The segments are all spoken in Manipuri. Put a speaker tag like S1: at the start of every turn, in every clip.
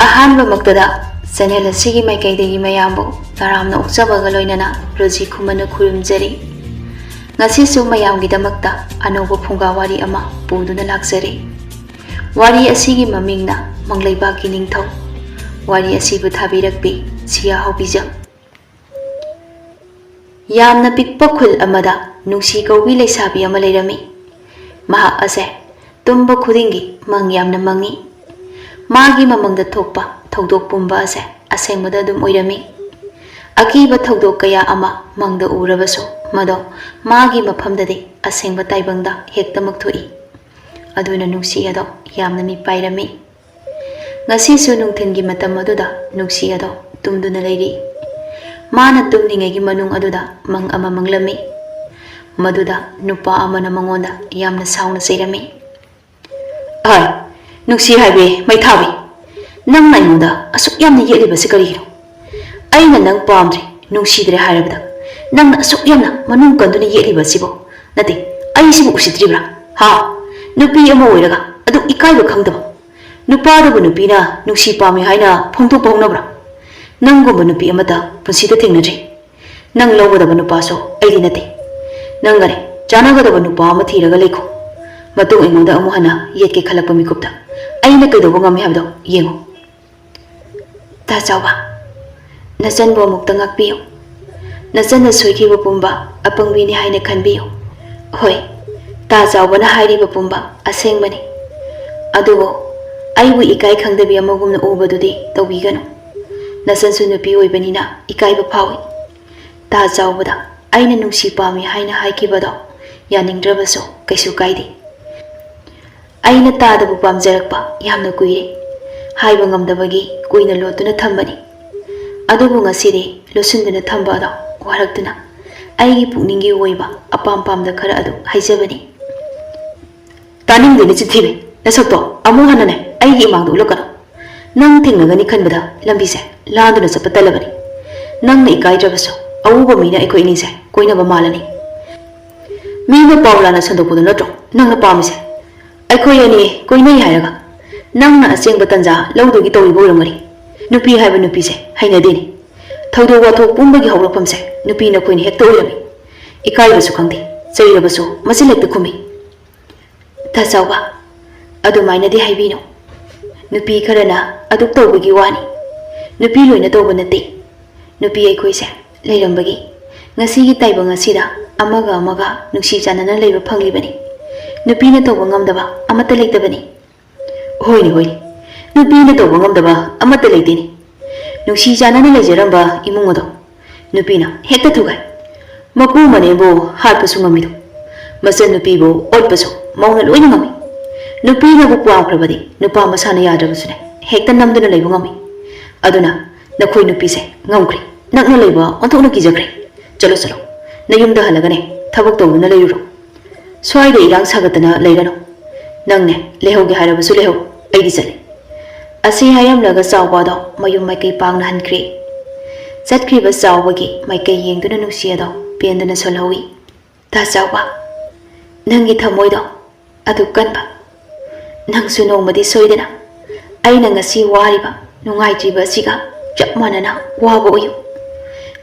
S1: ꯑꯍꯥꯟꯕꯃꯛꯇꯗ ꯆꯦꯅꯦꯜ ꯑꯁꯤꯒꯤ ꯃꯥꯏꯀꯩꯗꯒꯤ ꯃꯌꯥꯝꯕꯨ ꯇꯔꯥꯝꯅ ꯑꯣꯛꯆꯕꯒ ꯂꯣꯏꯅꯅ ꯔꯣꯖꯤ ꯈꯨꯃꯟꯅ ꯈꯨꯔꯨꯝꯖꯔꯤ꯫ ꯉꯁꯤꯁꯨ ꯃꯌꯥꯝꯒꯤꯗꯃꯛꯇ ꯑꯅꯧꯕ ꯐꯨꯡꯒꯥ ꯋꯥꯔꯤ ꯑꯃ ꯄꯨꯗꯨꯅ ꯂꯥꯛꯆꯔꯤ꯫ ꯋꯥꯔꯤ ꯑꯁꯤꯒꯤ ꯃꯃꯤꯡꯅ ꯃꯪꯂꯩꯕꯥꯛꯀꯤ ꯅꯤꯡꯊꯧ꯫ ꯋꯥꯔꯤ ꯑꯁꯤꯕꯨ ꯊꯥꯕꯤꯔꯛꯄꯤ ꯁꯤꯌꯥ ꯍꯥꯎꯕꯤꯖꯝ꯫ ꯌꯥꯝꯅ ꯄꯤꯛꯄ ꯈꯨꯜ ꯑꯃꯗ ꯅꯨꯡꯁꯤ ꯀꯧꯕꯤ ꯂꯩꯁꯥꯕꯤ ꯑꯃ ꯂꯩꯔꯝꯃꯤ꯫ ꯃꯍꯥꯛ ꯑꯁꯦ ꯇꯨꯝꯕ ꯈꯨꯗꯤꯡꯒꯤ ꯃꯪ ꯌꯥꯝꯅ ꯃꯪꯉꯤ꯫ ꯃꯥꯒꯤ ꯃꯃꯪꯗ ꯊꯣꯛꯄ ꯊꯧꯗꯣꯛ ꯄꯨꯝꯕ ꯑꯁꯦ ꯑꯁꯦꯡꯕꯗ ꯑꯗꯨꯝ ꯑꯣꯏꯔꯝꯃꯤ꯫ ꯑꯀꯤꯕ ꯊꯧꯗꯣꯛ ꯀꯌꯥ ꯑꯃ ꯃꯪꯗ ꯎꯔꯕꯁꯨ ꯃꯗꯣ ꯃꯥꯒꯤ ꯃꯐꯝꯗꯗꯤ ꯑꯁꯦꯡꯕ ꯇꯥꯏꯕꯪꯗ ꯍꯦꯛꯇꯃꯛ ꯊꯣꯛꯏ꯫ ꯑꯗꯨꯅ ꯅꯨꯡꯁꯤ ꯑꯗꯣ ꯌꯥꯝꯅ ꯃꯤꯄꯥꯏꯔꯝꯃꯤ꯫ ꯉꯁꯤꯁꯨ ꯅꯨꯡꯊꯤꯟꯒꯤ ꯃꯇꯝ ꯑꯗꯨꯗ ꯅꯨꯡꯁꯤ ꯑꯗꯣ ꯇꯨꯝꯗꯨꯅ ꯂꯩꯔꯤ꯫ ꯃꯥꯅ ꯇꯨꯝꯂꯤꯉꯩꯒꯤ ꯃꯅꯨꯡ ꯑꯗꯨꯗ ꯃꯪ ꯑꯃ ꯃꯪꯂꯝꯃꯤ꯫ ꯃꯗꯨꯗ ꯅꯨꯄꯥ ꯑꯃꯅ ꯃꯉꯣꯟꯗ ꯌꯥꯝꯅ ꯁꯥꯎꯅ ꯆꯩꯔꯝꯃꯤ꯫ "ꯑꯥꯏ, ꯅꯨꯡꯁꯤ ꯍꯥꯏꯕꯤ ꯃꯩꯊꯥꯕꯤ, ꯅꯪꯅ ꯑꯩꯉꯣꯟꯗ ꯑꯁꯨꯛ ꯌꯥꯝꯅ ꯌꯦꯠꯂꯤꯕꯁꯤ ꯀꯔꯤꯒꯤꯅꯣ? ꯑꯩꯅ ꯅꯪ ꯄꯥꯝꯗ꯭ꯔꯦ, ꯅꯨꯡꯁꯤꯗ꯭ꯔꯦ ꯍꯥꯏꯔꯕꯗ ꯅꯪꯅ ꯑꯁꯨꯛ ꯌꯥꯝꯅ ꯃꯅꯨꯡ ꯀꯟꯗꯨꯅ ꯌꯦꯠꯂꯤꯕ ꯑꯁꯤꯕꯨ ꯅꯠꯇꯦ ꯑꯩꯁꯤꯕꯨ ꯎꯁꯤꯠꯇ꯭ꯔꯤꯕ꯭ꯔꯥ? ꯍꯥ? ꯅꯨꯄꯤ ꯑꯃ ꯑꯣꯏꯔꯒ ꯑꯗꯨꯛ ꯏꯀꯥꯏꯕ ꯈꯪꯗꯕ ꯅꯨꯄꯥꯗꯨꯕꯨ ꯅꯨꯄꯤꯅ ꯅꯨꯡꯁꯤ ꯄꯥꯝꯃꯤ ꯍꯥꯏꯅ ꯐꯣꯡꯗꯣꯛꯄ ꯍꯧꯅꯕ꯭ꯔꯥ? ꯅꯪꯒꯨꯝꯕ ꯅꯨꯄꯤ ꯑꯃꯇ ꯄꯨꯟꯁꯤꯗ ꯊꯦꯡꯅꯗ꯭ꯔꯤ꯫ ꯅꯪ ꯂꯧꯒꯗꯕ ꯅꯨꯄꯥꯁꯨ ꯑꯩꯗꯤ ꯅꯠꯇꯦ꯫ ꯅꯪꯒꯅꯦ ꯆꯥꯟꯅꯒꯗꯕ ꯅꯨꯄꯥ ꯑꯃ ꯊꯤꯔꯒ ꯂꯩꯈꯣ꯫ ꯃꯇꯨꯡ ꯑꯩꯉꯣꯟꯗ ꯑꯃꯨꯛ ꯍꯟꯅ ꯌꯦꯠꯀꯦ ꯈꯜꯂꯛꯄ ꯃꯤꯀꯨꯞꯇ ꯑꯩꯅ ꯀꯩꯗꯧꯕ ꯉꯝꯃꯤ ꯍꯥꯏꯕꯗꯣ ꯌꯦꯡꯉꯨ꯫ ꯇꯥꯆꯥꯎꯕ, ꯅꯆꯟꯕꯨ ꯑꯃꯨꯛꯇ ꯉꯥꯛꯄꯤꯌꯨ꯫ ꯅꯆꯟꯅ ꯁꯣꯏꯈꯤꯕ ꯄꯨꯝꯕ ꯑꯄꯪꯕꯤꯅꯤ ꯍꯥꯏꯅ ꯈꯟꯕꯤꯌꯨ꯫ ꯍꯣꯏ, ꯇꯥꯆꯥꯎꯕꯅ ꯍꯥꯏꯔꯤꯕ ꯄꯨꯝꯕ ꯑꯁꯦꯡꯕꯅꯤ꯫ ꯑꯗꯨꯕꯨ ꯑꯩꯕꯨ ꯏꯀꯥꯏ ꯈꯪꯗꯕꯤ ꯑꯃꯒꯨꯝꯅ ꯎꯕꯗꯨꯗꯤ ꯇꯧꯕꯤꯒꯅꯨ꯫ ꯅꯆꯟꯁꯨ ꯅꯨꯄꯤ ꯑꯣꯏꯕꯅꯤꯅ ꯏꯀꯥꯏꯕ ꯐꯥꯎꯏ꯫ ꯇꯥꯆꯥꯎꯕꯗ ꯑꯩꯅ ꯅꯨꯡꯁꯤ ꯄꯥꯝꯃꯤ ꯍꯥꯏꯅ ꯍꯥꯏꯈꯤꯕꯗꯣ ꯌꯥꯅꯤꯡꯗ꯭ꯔꯕꯁꯨ ꯀꯩꯁꯨ ꯀꯥꯏꯗꯦ꯫ ꯑꯩꯅ ꯇꯥꯗꯕꯨ ꯄꯥꯝꯖꯔꯛꯄ ꯌꯥꯝꯅ ꯀꯨꯏꯔꯦ꯫ ꯍꯥꯏꯕ ꯉꯝꯗꯕꯒꯤ ꯀꯨꯏꯅ ꯂꯣꯠꯇꯨꯅ ꯊꯝꯕꯅꯤ꯫ ꯑꯗꯨꯕꯨ ꯉꯁꯤꯗꯤ ꯂꯣꯠꯁꯤꯟꯗꯨꯅ ꯊꯝꯕ ꯑꯗꯣ ꯋꯥꯔꯛꯇꯨꯅ ꯑꯩꯒꯤ ꯄꯨꯛꯅꯤꯡꯒꯤ ꯑꯣꯏꯕ ꯑꯄꯥꯝ ꯄꯥꯝꯗ ꯈꯔ ꯑꯗꯨ ꯍꯥꯏꯖꯕꯅꯤ꯫ ꯇꯥꯅꯤꯡꯗꯦꯅꯦ ꯆꯤꯟꯊꯤꯕꯤ, ꯅꯁꯛꯇꯣ ꯑꯃꯨꯛ ꯍꯟꯅꯅꯦ ꯑꯩꯒꯤ ꯏꯃꯥꯡꯗ ꯎꯠꯂꯛꯀꯅꯨ꯫ ꯅꯪ ꯊꯦꯡꯅꯒꯅꯤ ꯈꯟꯕꯗ ꯂꯝꯕꯤꯁꯦ ꯂꯥꯟꯗꯨꯅ ꯆꯠꯄ ꯇꯜꯂꯕꯅꯤ꯫ ꯅꯪꯅ ꯏꯀꯥꯏꯗ꯭ꯔꯕꯁꯨ ꯑꯎꯕ ꯃꯤꯅ ꯑꯩꯈꯣꯏ ꯑꯅꯤꯁꯦ ꯀꯣꯏꯅꯕ ꯃꯥꯜꯂꯅꯤ꯫ ꯃꯤꯅ ꯄꯥꯎ ꯂꯥꯟꯅ ꯁꯟꯗꯣꯛꯄꯗꯨ ꯅꯠꯇ꯭ꯔꯣ ꯅꯪꯅ ꯄꯥꯝꯃꯤꯁꯦ? ꯑꯩꯈꯣꯏ ꯑꯅꯤ ꯀꯣꯏꯅꯩ ꯍꯥꯏꯔꯒ ꯅꯪꯅ ꯑꯁꯦꯡꯕ ꯇꯟꯖꯥ ꯂꯧꯗꯨꯒꯤ ꯇꯧꯔꯤꯕ ꯑꯣꯏꯔꯝꯒꯅꯤ꯫ ꯅꯨꯄꯤ ꯍꯥꯏꯕ ꯅꯨꯄꯤꯁꯦ ꯍꯩꯅꯗꯦꯅꯦ꯫ ꯊꯧꯗꯣꯛ ꯋꯥꯊꯣꯛ ꯄꯨꯝꯕꯒꯤ ꯍꯧꯔꯛꯐꯝꯁꯦ ꯅꯨꯄꯤꯅ ꯑꯩꯈꯣꯏꯅ ꯍꯦꯛꯇ ꯑꯣꯏꯔꯝꯃꯤ꯫ ꯏꯀꯥꯏꯕꯁꯨ ꯈꯪꯗꯦ, ꯆꯩꯔꯕꯁꯨ ꯃꯆꯤꯟ ꯍꯦꯛꯇ ꯈꯨꯝꯃꯤ꯫ ꯇꯥꯆꯥꯎꯕ, ꯑꯗꯨꯃꯥꯏꯅꯗꯤ ꯍꯥꯏꯕꯤꯅꯨ꯫ ꯅꯨꯄꯤ ꯈꯔꯅ ꯑꯗꯨꯛ ꯇꯧꯕꯒꯤ ꯋꯥꯅꯤ꯫ ꯅꯨꯄꯤ ꯂꯣꯏꯅ ꯇꯧꯕ ꯅꯠꯇꯦ꯫ ꯅꯨꯄꯤ ꯑꯩꯈꯣꯏꯁꯦ ꯂꯩꯔꯝꯕꯒꯤ ꯉꯁꯤꯒꯤ ꯇꯥꯏꯕꯪ ꯑꯁꯤꯗ ꯑꯃꯒ ꯑꯃꯒ ꯅꯨꯡꯁꯤ ꯆꯥꯟꯅꯅ ꯂꯩꯕ ꯐꯪꯂꯤꯕꯅꯤ꯫ ꯅꯨꯄꯤꯅ ꯇꯧꯕ ꯉꯝꯗꯕ ꯑꯃꯠꯇ ꯂꯩꯇꯕꯅꯤ꯫ ꯍꯣꯏꯅꯦ ꯍꯣꯏꯅꯦ, ꯅꯨꯄꯤꯅ ꯇꯧꯕ ꯉꯝꯗꯕ ꯑꯃꯠꯇ ꯂꯩꯇꯦꯅꯦ꯫ ꯅꯨꯡꯁꯤ ꯆꯥꯟꯅꯅ ꯂꯩꯖꯔꯝꯕ ꯏꯃꯨꯡ ꯑꯗꯣ ꯅꯨꯄꯤꯅ ꯍꯦꯛꯇ ꯊꯨꯒꯥꯏ꯫ ꯃꯄꯨ ꯃꯅꯦꯕꯨ ꯍꯥꯠꯄꯁꯨ ꯉꯝꯃꯤꯗꯣ, ꯃꯆꯟꯅꯨꯄꯤꯕꯨ ꯑꯣꯠꯄꯁꯨ ꯃꯧꯅ ꯂꯣꯏꯅ ꯉꯝꯃꯤ꯫ ꯅꯨꯄꯤꯅꯕꯨ ꯄꯥꯝꯈ꯭ꯔꯕꯗꯤ ꯅꯨꯄꯥ ꯃꯁꯥꯅ ꯌꯥꯗ꯭ꯔꯕꯁꯨꯅꯦ ꯍꯦꯛꯇ ꯅꯝꯗꯨꯅ ꯂꯩꯕ ꯉꯝꯃꯤ꯫ ꯑꯗꯨꯅ ꯅꯈꯣꯏ ꯅꯨꯄꯤꯁꯦ ꯉꯝꯈ꯭ꯔꯦ, ꯅꯛꯅ ꯂꯩꯕ ꯑꯣꯟꯊꯣꯛꯅ ꯀꯤꯖꯈ꯭ꯔꯦ꯫ ꯆꯠꯂꯣ ꯆꯠꯂꯣ, ꯅꯌꯨꯝꯗ ꯍꯜꯂꯒꯅꯦ ꯊꯕꯛ ꯇꯧꯗꯨꯅ ꯂꯩꯔꯨꯔꯣ꯫ ꯁ꯭ꯋꯥꯏꯗ ꯏꯔꯥꯡ ꯁꯥꯒꯠꯇꯅ ꯂꯩꯔꯅꯨ꯫ ꯅꯪꯅꯦ ꯂꯩꯍꯧꯒꯦ ꯍꯥꯏꯔꯕꯁꯨ ꯂꯩꯍꯧ, ꯑꯩꯗꯤ ꯆꯠꯂꯦ꯫ ꯑꯁꯤ ꯍꯥꯏꯔꯝꯂꯒ ꯆꯥꯎꯕ ꯑꯗꯣ ꯃꯌꯨꯝ ꯃꯥꯏꯀꯩ ꯄꯥꯡꯅ ꯍꯟꯈ꯭ꯔꯦ꯫ ꯆꯠꯈ꯭ꯔꯤꯕ ꯆꯥꯎꯕꯒꯤ ꯃꯥꯏꯀꯩ ꯌꯦꯡꯗꯨꯅ ꯅꯨꯡꯁꯤ ꯑꯗꯣ ꯄꯦꯟꯗꯨꯅ ꯁꯣꯜꯍꯧꯏ꯫ ꯇꯥꯆꯥꯎꯕ, ꯅꯪꯒꯤ ꯊꯃꯣꯏꯗꯣ ꯑꯗꯨꯛ ꯀꯟꯕ, ꯅꯪꯁꯨ ꯅꯣꯡꯃꯗꯤ ꯁꯣꯏꯗꯅ ꯑꯩꯅ ꯉꯁꯤ ꯋꯥꯔꯤꯕ ꯅꯨꯡꯉꯥꯏꯇ꯭ꯔꯤꯕ ꯑꯁꯤꯒ ꯆꯞ ꯃꯥꯟꯅꯅ ꯋꯥꯕ ꯑꯣꯏꯌꯨ꯫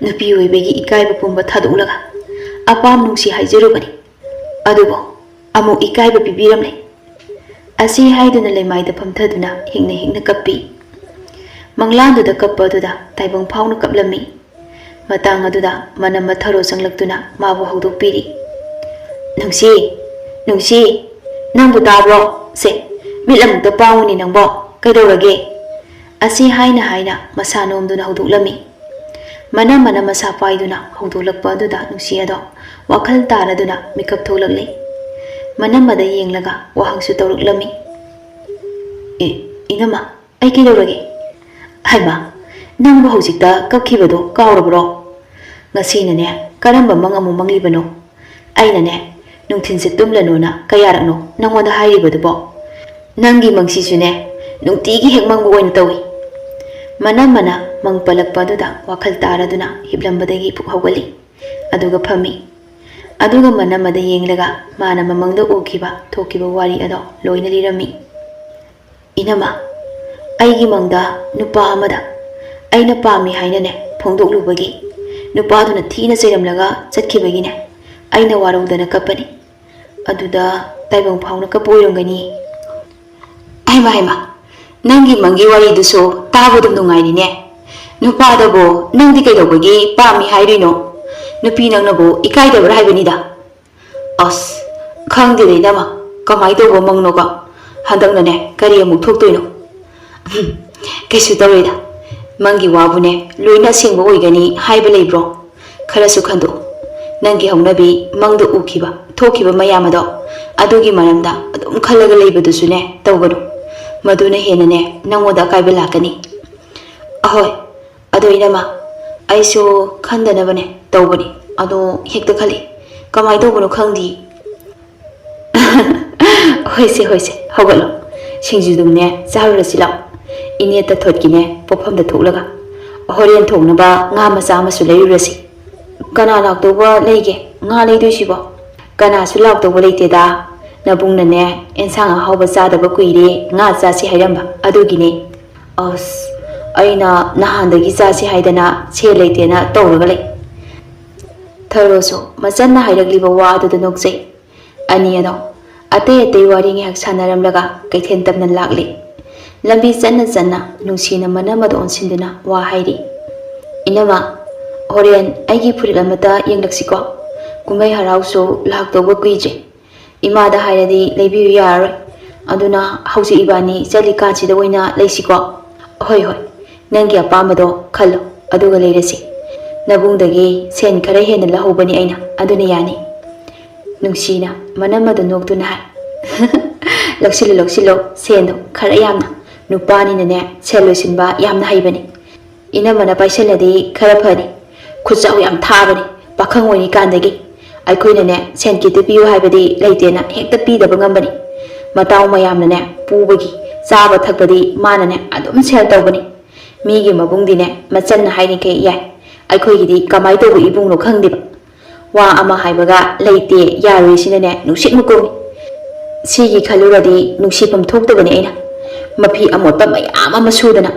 S1: ꯅꯨꯄꯤ ꯑꯣꯏꯕꯒꯤ ꯏꯀꯥꯏꯕ ꯄꯨꯝꯕ ꯊꯥꯗꯣꯛꯂꯒ ꯑꯄꯥꯝ ꯅꯨꯡꯁꯤ ꯍꯥꯏꯖꯔꯨꯕꯅꯤ, ꯑꯗꯨꯕꯨ ꯑꯃꯨꯛ ꯏꯀꯥꯏꯕ ꯄꯤꯕꯤꯔꯝꯂꯦ꯫ ꯑꯁꯤ ꯍꯥꯏꯗꯨꯅ ꯂꯩꯃꯥꯏꯗ ꯐꯝꯊꯗꯨꯅ ꯍꯤꯡꯅ ꯍꯤꯡꯅ ꯀꯞꯄꯤ꯫ ꯃꯪꯂꯥꯟꯗꯨꯗ ꯀꯞꯄ ꯑꯗꯨꯗ ꯇꯥꯏꯕꯪ ꯐꯥꯎꯅ ꯀꯞꯂꯝꯃꯤ꯫ ꯃꯇꯥꯡ ꯑꯗꯨꯗ ꯃꯅꯝ ꯃꯊꯔꯣ ꯆꯪꯂꯛꯇꯨꯅ ꯃꯥꯕꯨ ꯍꯧꯗꯣꯛꯄꯤꯔꯤ꯫ ꯅꯨꯡꯁꯤ, ꯅꯨꯡꯁꯤ, ꯅꯪꯕꯨ ꯇꯥꯕ꯭ꯔꯣ? ꯁꯦ ꯃꯤꯠ ꯑꯃꯨꯛꯇ ꯄꯥꯡꯉꯨꯅꯦ ꯅꯪꯕꯣ, ꯀꯩꯗꯧꯔꯒꯦ? ꯑꯁꯤ ꯍꯥꯏꯅ ꯍꯥꯏꯅ ꯃꯁꯥ ꯅꯣꯝꯗꯨꯅ ꯍꯧꯗꯣꯛꯂꯝꯃꯤ꯫ ꯃꯅꯝ ꯃꯁꯥ ꯄꯥꯏꯗꯨꯅ ꯍꯧꯗꯣꯛꯂꯛꯄ ꯑꯗꯨꯗ ꯅꯨꯡꯁꯤ ꯑꯗꯣ ꯋꯥꯈꯜ ꯇꯥꯔꯗꯨꯅ ꯃꯤꯀꯞ ꯊꯣꯛꯂꯛꯂꯤ꯫ ꯃꯅꯝꯃꯗ ꯌꯦꯡꯂꯒ ꯋꯥꯍꯪꯁꯨ ꯇꯧꯔꯛꯂꯝꯃꯤ꯫ ꯏꯅꯝꯃ, ꯑꯩ ꯀꯩꯗꯧꯔꯒꯦ? ꯍꯩꯃꯥ, ꯅꯪꯕꯨ ꯍꯧꯖꯤꯛꯇ ꯀꯞꯈꯤꯕꯗꯣ ꯀꯥꯎꯔꯕ꯭ꯔꯣ? ꯉꯁꯤꯅꯅꯦ ꯀꯔꯝꯕ ꯃꯪ ꯑꯃꯨꯛ ꯃꯪꯂꯤꯕꯅꯣ? ꯑꯩꯅꯅꯦ ꯅꯨꯡꯊꯤꯟꯁꯦ ꯇꯨꯝꯂꯅꯨꯅ ꯀꯌꯥꯔꯛꯅꯣ ꯅꯪꯉꯣꯟꯗ ꯍꯥꯏꯔꯤꯕꯗꯨꯕꯣ? ꯅꯪꯒꯤ ꯃꯪꯁꯤꯁꯨꯅꯦ ꯅꯨꯡꯇꯤꯒꯤ ꯍꯦꯛ ꯃꯪꯕ ꯑꯣꯏꯅ ꯇꯧꯏ꯫ ꯃꯅꯝꯃꯅ ꯃꯪ ꯄꯜꯂꯛꯄ ꯑꯗꯨꯗ ꯋꯥꯈꯜ ꯇꯥꯔꯗꯨꯅ ꯍꯤꯞꯂꯝꯕꯗꯒꯤ ꯄꯨꯛ ꯍꯧꯒꯠꯂꯤ꯫ ꯑꯗꯨꯒ ꯐꯝꯃꯤ꯫ ꯑꯗꯨꯒ ꯃꯅꯝꯃꯗ ꯌꯦꯡꯂꯒ ꯃꯥꯅ ꯃꯃꯪꯗ ꯎꯈꯤꯕ ꯊꯣꯛꯈꯤꯕ ꯋꯥꯔꯤ ꯑꯗꯣ ꯂꯣꯏꯅ ꯂꯤꯔꯝꯃꯤ꯫ ꯏꯅꯝꯃ, ꯑꯩꯒꯤ ꯃꯪꯗ ꯅꯨꯄꯥ ꯑꯃꯗ ꯑꯩꯅ ꯄꯥꯝꯃꯤ ꯍꯥꯏꯅꯅꯦ ꯐꯣꯡꯗꯣꯛꯂꯨꯕꯒꯤ ꯅꯨꯄꯥꯗꯨꯅ ꯊꯤꯅ ꯆꯩꯔꯝꯂꯒ ꯆꯠꯈꯤꯕꯒꯤꯅꯦ ꯑꯩꯅ ꯋꯥꯔꯧꯗꯅ ꯀꯞꯄꯅꯤ ꯑꯗꯨꯗ ꯇꯥꯏꯕꯪ ꯐꯥꯎꯅ ꯀꯞꯄ ꯑꯣꯏꯔꯝꯒꯅꯤ ꯍꯩꯃꯥ ꯅꯪꯒꯤ ꯃꯪꯒꯤ ꯋꯥꯔꯤꯗꯨꯁꯨ ꯇꯥꯕꯗꯨ ꯅꯨꯡꯉꯥꯏꯔꯤꯅꯦ ꯅꯨꯄꯥꯗꯕꯨ ꯅꯪꯗꯤ ꯀꯩꯗꯧꯕꯒꯤ ꯄꯥꯝꯃꯤ ꯍꯥꯏꯔꯤꯅꯣ ꯅꯨꯄꯤ ꯅꯪꯅꯕꯨ ꯏꯀꯥꯏꯗꯕ꯭ꯔꯥ ꯍꯥꯏꯕꯅꯤꯗ ꯑꯁ ꯈꯪꯗꯦꯗ ꯏꯅꯝꯃ ꯀꯃꯥꯏ ꯇꯧꯕ ꯃꯪꯅꯣꯕ ꯍꯟꯗꯛꯅꯅꯦ ꯀꯔꯤ ꯑꯃꯨꯛ ꯊꯣꯛꯇꯣꯏꯅꯣ ꯀꯩꯁꯨ ꯇꯧꯔꯣꯏꯗ ꯃꯪꯒꯤ ꯋꯥꯕꯨꯅꯦ ꯂꯣꯏꯅ ꯑꯁꯦꯡꯕ ꯑꯣꯏꯒꯅꯤ ꯍꯥꯏꯕ ꯂꯩꯕ꯭ꯔꯣ ꯈꯔꯁꯨ ꯈꯟꯗꯣꯛ ꯅꯪꯒꯤ ꯍꯧꯅꯕꯤ ꯃꯪꯗ ꯎꯈꯤꯕ ꯊꯣꯛꯈꯤꯕ ꯃꯌꯥꯝ ꯑꯗꯣ ꯑꯗꯨꯒꯤ ꯃꯔꯝꯗ ꯑꯗꯨꯝ ꯈꯜꯂꯒ ꯂꯩꯕꯗꯨꯁꯨꯅꯦ ꯇꯧꯒꯅꯨ ꯃꯗꯨꯅ ꯍꯦꯟꯅꯅꯦ ꯅꯪꯉꯣꯟꯗ ꯑꯀꯥꯏꯕ ꯂꯥꯛꯀꯅꯤ ꯑꯍꯣꯏ ꯑꯗꯣ ꯏꯅꯝꯃ ꯑꯩꯁꯨ ꯈꯟꯗꯅꯕꯅꯦ ꯇꯧꯕꯅꯤ ꯑꯗꯣ ꯍꯦꯛꯇ ꯈꯜꯂꯤ ꯀꯃꯥꯏ ꯇꯧꯕꯅꯣ ꯈꯪꯗꯤ ꯍꯣꯏꯁꯦ ꯍꯧꯒꯠꯂꯣ ꯁꯤꯡꯖꯨꯗꯨꯝꯅꯦ ꯆꯥꯔꯨꯔꯁꯤ ꯂꯥꯛꯑꯣ ꯏꯅꯦꯠꯇ ꯊꯣꯠꯀꯤꯅꯦ ꯄꯣꯠꯐꯝꯗ ꯊꯣꯛꯂꯒ ꯍꯣꯔꯦꯟ ꯊꯣꯡꯅꯕ ꯉꯥ ꯃꯆꯥ ꯑꯃꯁꯨ ꯂꯩꯔꯨꯔꯁꯤ ꯀꯅꯥ ꯂꯥꯛꯇꯧꯕ ꯂꯩꯒꯦ ꯉꯥ ꯂꯩꯗꯣꯏꯁꯤꯕꯣ ꯀꯅꯥꯁꯨ ꯂꯥꯛꯇꯧꯕ ꯂꯩꯇꯦꯗ ꯅꯕꯨꯡꯅꯅꯦ ꯑꯦꯟꯁꯥꯡ ꯑꯍꯥꯎꯕ ꯆꯥꯗꯕ ꯀꯨꯏꯔꯦ ꯉꯥ ꯆꯥꯁꯤ ꯍꯥꯏꯔꯝꯕ ꯑꯗꯨꯒꯤꯅꯦ ꯑꯁ ꯑꯩꯅ ꯅꯍꯥꯟꯗꯒꯤ ꯆꯥꯁꯤ ꯍꯥꯏꯗꯅ ꯁꯦꯜ ꯂꯩꯇꯦꯅ ꯇꯧꯔꯒ ꯂꯩ ꯊꯔꯣꯁꯨ ꯃꯆꯟꯅ ꯍꯥꯏꯔꯛꯂꯤꯕ ꯋꯥ ꯑꯗꯨꯗ ꯅꯣꯛꯆꯩ ꯑꯅꯤ ꯑꯗꯣ ꯑꯇꯩ ꯋꯥꯔꯤ ꯉꯥꯏꯍꯥꯛ ꯁꯥꯟꯅꯔꯝꯂꯒ ꯀꯩꯊꯦꯜ ꯇꯞꯅ ꯂꯥꯛꯂꯤ ꯂꯝꯕꯤ ꯆꯠꯅ ꯅꯨꯡꯁꯤꯅ ꯃꯅꯝ ꯑꯗꯨ ꯑꯣꯟꯁꯤꯟꯗꯨꯅ ꯋꯥ ꯍꯥꯏꯔꯤ ꯏꯅꯝꯃ ꯍꯣꯔꯦꯟ ꯑꯩꯒꯤ ꯐꯨꯔꯤꯠ ꯑꯃꯠꯇ ꯌꯦꯡꯂꯛꯁꯤꯀꯣ ꯀꯨꯝꯍꯩ ꯍꯔꯥꯎꯁꯨ ꯂꯥꯛꯇꯧꯕ ꯀꯨꯏꯗ꯭ꯔꯦ ꯏꯃꯥꯗ ꯍꯥꯏꯔꯗꯤ ꯂꯩꯕꯤꯌꯨ ꯌꯥꯔꯔꯣꯏ ꯑꯗꯨꯅ ꯍꯧꯖꯤꯛ ꯏꯕꯥꯅꯤ ꯆꯠꯂꯤꯀꯥꯟꯁꯤꯗ ꯑꯣꯏꯅ ꯂꯩꯁꯤꯀꯣ ꯍꯣꯏ ꯅꯪꯒꯤ ꯑꯄꯥꯝꯕꯗꯣ ꯈꯜꯂꯣ ꯑꯗꯨꯒ ꯂꯩꯔꯁꯤ ꯅꯕꯨꯡꯗꯒꯤ ꯁꯦꯟ ꯈꯔ ꯍꯦꯟꯅ ꯂꯧꯍꯧꯕꯅꯤ ꯑꯩꯅ ꯑꯗꯨꯅ ꯌꯥꯅꯤ ꯅꯨꯡꯁꯤꯅ ꯃꯅꯝ ꯑꯗꯨ ꯅꯣꯛꯇꯨꯅ ꯍꯥꯏ ꯂꯧꯁꯤꯜꯂꯣ ꯁꯦꯟꯗꯣ ꯈꯔ ꯌꯥꯝꯅ ꯅꯨꯄꯥꯅꯤꯅꯅꯦ ꯁꯦꯜ ꯂꯣꯏꯁꯤꯟꯕ ꯌꯥꯝꯅ ꯍꯩꯕꯅꯤ ꯏꯅꯝꯃꯅ ꯄꯥꯏꯁꯜꯂꯗꯤ ꯈꯔ ꯐꯅꯤ ꯈꯨꯠꯆꯥꯎ ꯌꯥꯝ ꯊꯥꯕꯅꯤ ꯄꯥꯈꯪ ꯑꯣꯏꯔꯤꯀꯥꯟꯗꯒꯤ ꯑꯩꯈꯣꯏꯅꯅꯦ ꯁꯦꯟꯀꯤꯠꯇ ꯄꯤꯌꯨ ꯍꯥꯏꯕꯗꯤ ꯂꯩꯇꯦꯅ ꯍꯦꯛꯇ ꯄꯤꯗꯕ ꯉꯝꯕꯅꯤ ꯃꯇꯥꯎ ꯃꯌꯥꯝꯅꯅꯦ ꯄꯨꯕꯒꯤ ꯆꯥꯕ ꯊꯛꯄꯗꯤ ꯃꯥꯅꯅꯦ ꯑꯗꯨꯝ ꯁꯦꯜ ꯇꯧꯕꯅꯤ ꯃꯤꯒꯤ ꯃꯕꯨꯡꯗꯤꯅꯦ ꯃꯆꯟꯅ ꯍꯥꯏꯔꯤꯈꯩ ꯌꯥꯏ ꯑꯩꯈꯣꯏꯒꯤꯗꯤ ꯀꯃꯥꯏ ꯇꯧꯕ ꯏꯕꯨꯡꯅꯣ ꯈꯪꯗꯦꯕ ꯋꯥ ꯑꯃ ꯍꯥꯏꯕꯒ ꯂꯩꯇꯦ ꯌꯥꯔꯣꯏꯁꯤꯅꯅꯦ ꯅꯨꯡꯁꯤꯠ ꯃꯨꯛꯀꯨꯝꯅꯤ ꯁꯤꯒꯤ ꯈꯜꯂꯨꯔꯗꯤ ꯅꯨꯡꯁꯤꯐꯝ ꯊꯣꯛꯇꯕꯅꯤ ꯑꯩꯅ ꯃꯐꯤ ꯑꯃꯣꯠꯄ ꯃꯌꯥꯝ ꯑꯃ ꯁꯨꯗꯅ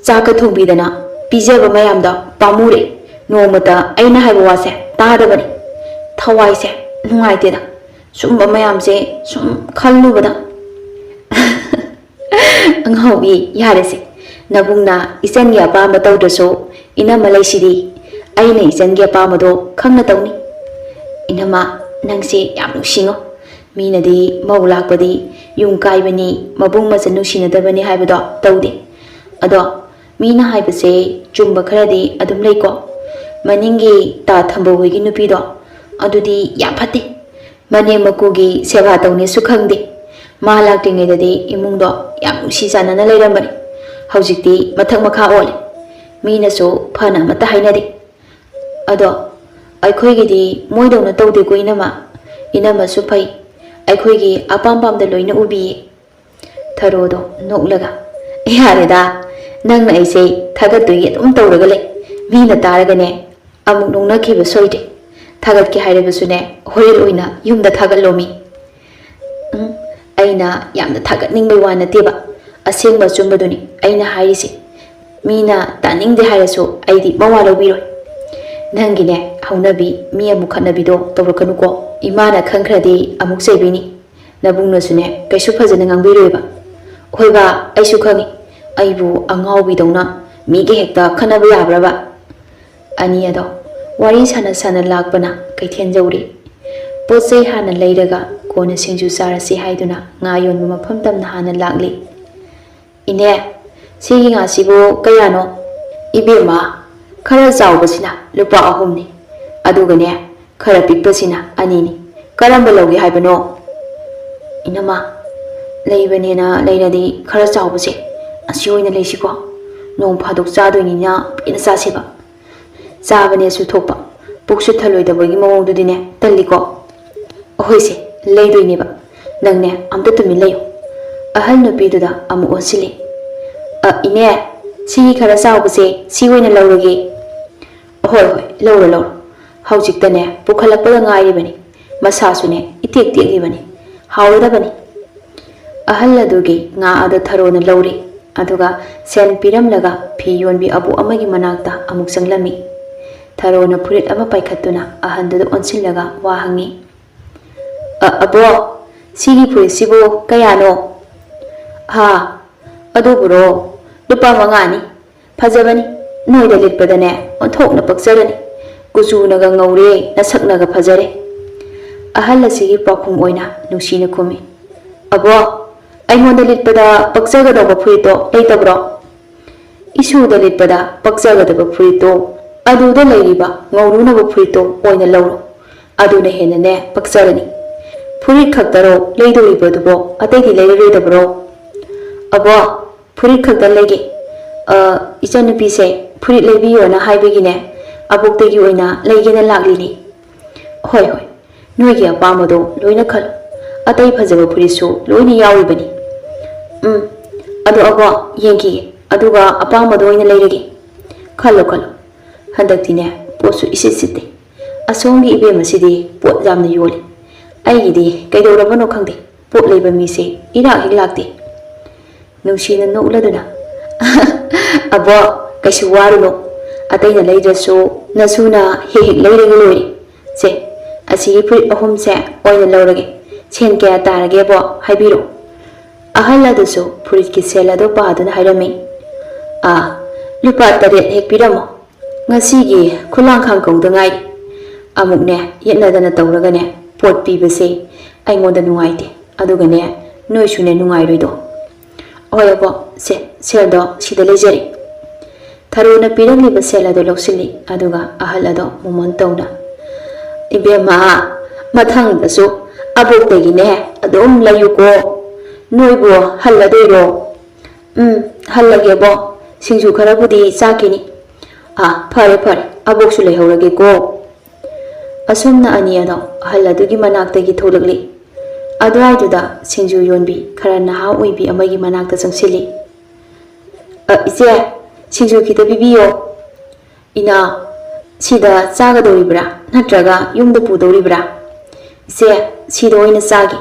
S1: ꯆꯥꯛꯀ ꯊꯣꯡꯕꯤꯗꯅ ꯄꯤꯖꯕ ꯃꯌꯥꯝꯗꯣ ꯄꯥꯝꯃꯨꯔꯦ ꯅꯣꯡꯃꯇ ꯑꯩꯅ ꯍꯥꯏꯕ ꯋꯥꯁꯦ ꯇꯥꯗꯕꯅꯤ ꯊꯋꯥꯏꯁꯦ ꯅꯨꯡꯉꯥꯏꯇꯦꯗ ꯁꯨꯝꯕ ꯃꯌꯥꯝꯁꯦ ꯁꯨꯝ ꯈꯜꯂꯨꯕꯗ ꯑꯉꯥꯎꯕꯤ ꯌꯥꯔꯦꯁꯦ ꯅꯕꯨꯡꯅ ꯏꯆꯟꯒꯤ ꯑꯄꯥꯝꯕ ꯇꯧꯗ꯭ꯔꯁꯨ ꯏꯅꯝꯃ ꯂꯩꯁꯤꯗꯤ ꯑꯩꯅ ꯏꯆꯟꯒꯤ ꯑꯄꯥꯝꯕꯗꯣ ꯈꯪꯅ ꯇꯧꯅꯤ ꯏꯅꯝꯃ ꯅꯪꯁꯦ ꯌꯥꯝ ꯅꯨꯡꯁꯤꯉꯣ ꯃꯤꯅꯗꯤ ꯃꯧ ꯂꯥꯛꯄꯗꯤ ꯌꯨꯝ ꯀꯥꯏꯕꯅꯤ ꯃꯕꯨꯡ ꯃꯆꯟ ꯅꯨꯡꯁꯤꯅꯗꯕꯅꯤ ꯍꯥꯏꯕꯗꯣ ꯇꯧꯗꯦ ꯑꯗꯣ ꯃꯤꯅ ꯍꯥꯏꯕꯁꯦ ꯆꯨꯝꯕ ꯈꯔꯗꯤ ꯑꯗꯨꯝ ꯂꯩꯀꯣ ꯃꯅꯤꯡꯒꯤ ꯇꯥ ꯊꯝꯕ ꯍꯣꯏꯒꯤ ꯅꯨꯄꯤꯗꯣ ꯑꯗꯨꯗꯤ ꯌꯥꯝ ꯐꯠꯇꯦ ꯃꯅꯦꯝ ꯃꯀꯨꯒꯤ ꯁꯦꯕꯥ ꯇꯧꯅꯦꯁꯨ ꯈꯪꯗꯦ ꯃꯥ ꯂꯥꯛꯇ꯭ꯔꯤꯉꯩꯗꯗꯤ ꯏꯃꯨꯡꯗꯣ ꯌꯥꯝ ꯅꯨꯡꯁꯤ ꯆꯥꯟꯅꯅ ꯂꯩꯔꯝꯕꯅꯤ ꯍꯧꯖꯤꯛꯇꯤ ꯃꯊꯛ ꯃꯈꯥ ꯑꯣꯜꯂꯦ ꯃꯤꯅꯁꯨ ꯐꯅ ꯑꯃꯠꯇ ꯍꯥꯏꯅꯗꯦ ꯑꯗꯣ ꯑꯩꯈꯣꯏꯒꯤꯗꯤ ꯃꯣꯏꯗꯧꯅ ꯇꯧꯗꯦꯀꯣ ꯏꯅꯝꯃꯁꯨ ꯐꯩ ꯑꯩꯈꯣꯏꯒꯤ ꯑꯄꯥꯝ ꯄꯥꯝꯗ ꯂꯣꯏꯅ ꯎꯕꯤꯌꯦ ꯊꯔꯣꯗꯣ ꯅꯣꯛꯂꯒ ꯌꯥꯔꯦꯗ ꯅꯪꯅ ꯑꯩꯁꯦ ꯊꯥꯒꯠꯇꯣꯏꯒꯤ ꯑꯗꯨꯝ ꯇꯧꯔꯒ ꯂꯩ ꯃꯤꯅ ꯇꯥꯔꯒꯅꯦ ꯑꯃꯨꯛ ꯅꯣꯛꯅꯈꯤꯕ ꯁꯣꯏꯗꯦ ꯊꯥꯒꯠꯀꯦ ꯍꯥꯏꯔꯕꯁꯨꯅꯦ ꯍꯣꯔꯦꯟ ꯑꯣꯏꯅ ꯌꯨꯝꯗ ꯊꯥꯒꯠꯂꯣꯃꯤ ꯑꯩꯅ ꯌꯥꯝꯅ ꯊꯥꯒꯠꯅꯤꯡꯕꯩ ꯋꯥ ꯅꯠꯇꯦꯕ ꯑꯁꯦꯡꯕ ꯑꯆꯨꯝꯕꯗꯨꯅꯤ ꯑꯩꯅ ꯍꯥꯏꯔꯤꯁꯦ ꯃꯤꯅ ꯇꯥꯅꯤꯡꯗꯦ ꯍꯥꯏꯔꯁꯨ ꯑꯩꯗꯤ ꯃꯋꯥ ꯂꯧꯕꯤꯔꯣꯏ ꯅꯪꯒꯤꯅꯦ ꯍꯧꯅꯕꯤ ꯃꯤ ꯑꯃꯨꯛ ꯈꯠꯅꯕꯤꯗꯣ ꯇꯧꯔꯛꯀꯅꯨꯀꯣ ꯏꯃꯥꯅ ꯈꯪꯈ꯭ꯔꯗꯤ ꯑꯃꯨꯛ ꯆꯩꯕꯤꯅꯤ ꯅꯕꯨꯡꯅꯁꯨꯅꯦ ꯀꯩꯁꯨ ꯐꯖꯅ ꯉꯥꯡꯕꯤꯔꯣꯏꯕ ꯍꯣꯏꯕ ꯑꯩꯁꯨ ꯈꯪꯉꯤ ꯑꯩꯕꯨ ꯑꯉꯥꯎꯕꯤꯗꯧꯅ ꯃꯤꯒ ꯍꯦꯛꯇ ꯈꯠꯅꯕ ꯌꯥꯕ꯭ꯔꯕ ꯑꯅꯤ ꯑꯗꯣ ꯋꯥꯔꯤ ꯁꯥꯟꯅ ꯂꯥꯛꯄꯅ ꯀꯩꯊꯦꯜ ꯌꯧꯔꯤ ꯄꯣꯠ ꯆꯩ ꯍꯥꯟꯅ ꯂꯩꯔꯒ ꯀꯣꯟꯅ ꯁꯤꯡꯖꯨ ꯆꯥꯔꯁꯤ ꯍꯥꯏꯗꯨꯅ ꯉꯥ ꯌꯣꯟꯕ ꯃꯐꯝ ꯇꯝꯅ ꯍꯥꯟꯅ ꯂꯥꯛꯂꯤ ꯏꯅꯦ ꯁꯤꯒꯤ ꯉꯥꯁꯤꯕꯨ ꯀꯌꯥꯅꯣ ꯏꯕꯦꯝꯃ ꯈꯔ ꯆꯥꯎꯕꯁꯤꯅ ꯂꯨꯄꯥ 3ꯅꯤ ꯑꯗꯨꯒꯅꯦ ꯈꯔ ꯄꯤꯛꯄꯁꯤꯅ 2ꯅꯤ ꯀꯔꯝꯕ ꯂꯧꯒꯦ ꯍꯥꯏꯕꯅꯣ ꯏꯅꯝꯃ ꯂꯩꯕꯅꯦꯅ ꯂꯩꯔꯗꯤ ꯈꯔ ꯆꯥꯎꯕꯁꯦ ꯑꯁꯤ ꯑꯣꯏꯅ ꯂꯩꯁꯤꯀꯣ ꯅꯣꯡ ꯐꯥꯗꯣꯛ ꯆꯥꯗꯣꯏꯅꯤꯅ ꯄꯦꯟꯅ ꯆꯥꯁꯦꯕ ꯆꯥꯕꯅꯦꯁꯨ ꯊꯣꯛꯄ ꯄꯨꯛꯁꯨ ꯊꯜꯂꯣꯏꯗꯕꯒꯤ ꯃꯑꯣꯡꯗꯨꯗꯤꯅꯦ ꯇꯜꯂꯤꯀꯣ ꯑꯍꯣꯏꯁꯦ ꯂꯩꯗꯣꯏꯅꯦꯕ ꯅꯪꯅꯦ ꯑꯝꯇ ꯇꯨꯃꯤꯟ ꯂꯩꯌꯨ ꯑꯍꯜ ꯅꯨꯄꯤꯗꯨꯗ ꯑꯃꯨꯛ ꯑꯣꯟꯁꯤꯜꯂꯤ ꯏꯅꯦ ꯁꯤꯒꯤ ꯈꯔ ꯆꯥꯎꯕꯁꯦ ꯁꯤ ꯑꯣꯏꯅ ꯂꯧꯔꯒꯦ ꯍꯣꯏ ꯂꯧꯔꯣ ꯍꯧꯖꯤꯛꯇꯅꯦ ꯄꯨꯈꯠꯂꯛꯄꯗ ꯉꯥꯏꯔꯤꯕꯅꯤ ꯃꯁꯥꯁꯨꯅꯦ ꯏꯇꯦꯛ ꯇꯦꯛꯂꯤꯕꯅꯤ ꯍꯥꯎꯔꯗꯕꯅꯤ ꯑꯍꯜ ꯑꯗꯨꯒꯤ ꯉꯥ ꯑꯗꯨ ꯊꯔꯣꯅ ꯂꯧꯔꯤ Aduga sen piramlaga phi yonbi abu amagi manakta amuk changlami. Tharona furit ama paikhattuna ahanduda onsillaga wa hangi. Abo sigi furit sibo kayano? Ha aduburo lupa mangani phajabani noida litpadane onthokna pakjarani kuchunaga ngaure nasaknaga phajare. Ahal asigi pakhum oina nungsina khumi. Abo aingondha litpada pakjagadaba furito leitabro? Isuda litpada pakjagadaba furito aduda leiriba ngaurunaba furito oina lawro. Aduna henane pakjarani. Furit khaktaro leidoribadubo ataidi leiroidabro? Abo furit khakta lege. Ichanupi se furit leibiyona haibigine abokdagi oina leigena laglini. Hoi hoi noigi apamado loina khalo. Atai phajaba furitsu loina yauribani. Adu abo yengi aduga apamado oina leirage. Khalo khalo. Handaktine posu isitsite. Asongi ibe masidi pot jamna yoli. Aigidi kaidorabano khangde. Pot leiba mise ira hik lakte. Nungsina nokladuna. Abo kaisu waruno. Ataina leidrasu nasuna hik leirage lori. Se asigi furit ahum se oina laurage. Chen kaya tarage bo haibiro. Ahal adusu furit ki selado paduna hairami. Lupa taret hek piramo. Ngasigi khulang khang kong dangai. Amukne yetnadana tauragane pot pibase aingonda nungaite. Adugane noisune nungairoido. Oyabo se seldo sida lejari. Tharuna piramliba selado loksili aduga ahal ado momon tauna. Ibema mathangdasu abokdagine adum layuko. Noibo haladoiro. Halagebo singju kharabudi sakini. Phare phare aboksu leihorage ko. Asumna ani ado haladugi manaktagi tholagli. Adwaiduda singju yonbi khara naha oibi amagi manakta changsili. Ise singju kita bibiyo. Ina sida chagadoribra natraga yumda pudoribra. Ise sida oina chagi.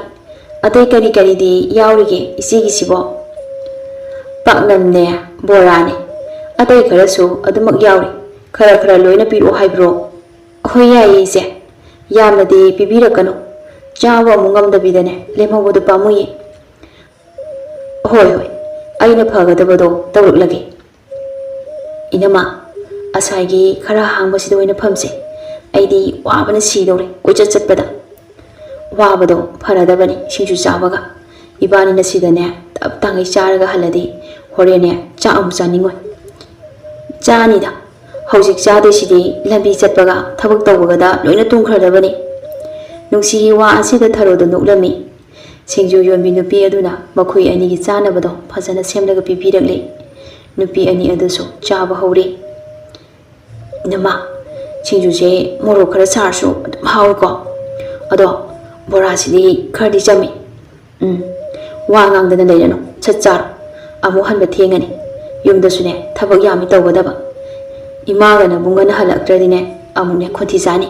S1: Atai kari kari di yaurige isigi sibo. Paknamne borane. Atai kharasu adumak yauri. Khara khara loina piro haibro. Hoya ise. Yamnadi pibirakano. Jawa mungam dabidane lemhobodu pamuyi. Hoi hoi. Aina phagadabado tawruk lagi. Inama asaigi khara hangbasida oina phamse. Aidi wabana sidore koichat chatpada. Wabado faradabani singju chabaga. Ibani na sidane tap tangai charaga haladi horene cha amu chaningoi. Chanida hojik chade sidi lambi chatpaga thabak tawbagada loina tungkhradabani. Nungsigi wa asida tharodo nuklami. Singju yonbi nupi aduna makhoi anigi chanabado phajana semlaga pipirakli. Nupi ani adusu chaba hori. Nama singju je moro khara sarsu adum hawiko. Ado bora sidi khardi chami. Wa ngangdana leirano chachar amu hanba thengani. Yumdasune thabak yami tawgadaba. Imagana bungana halakradine amune khothi chani.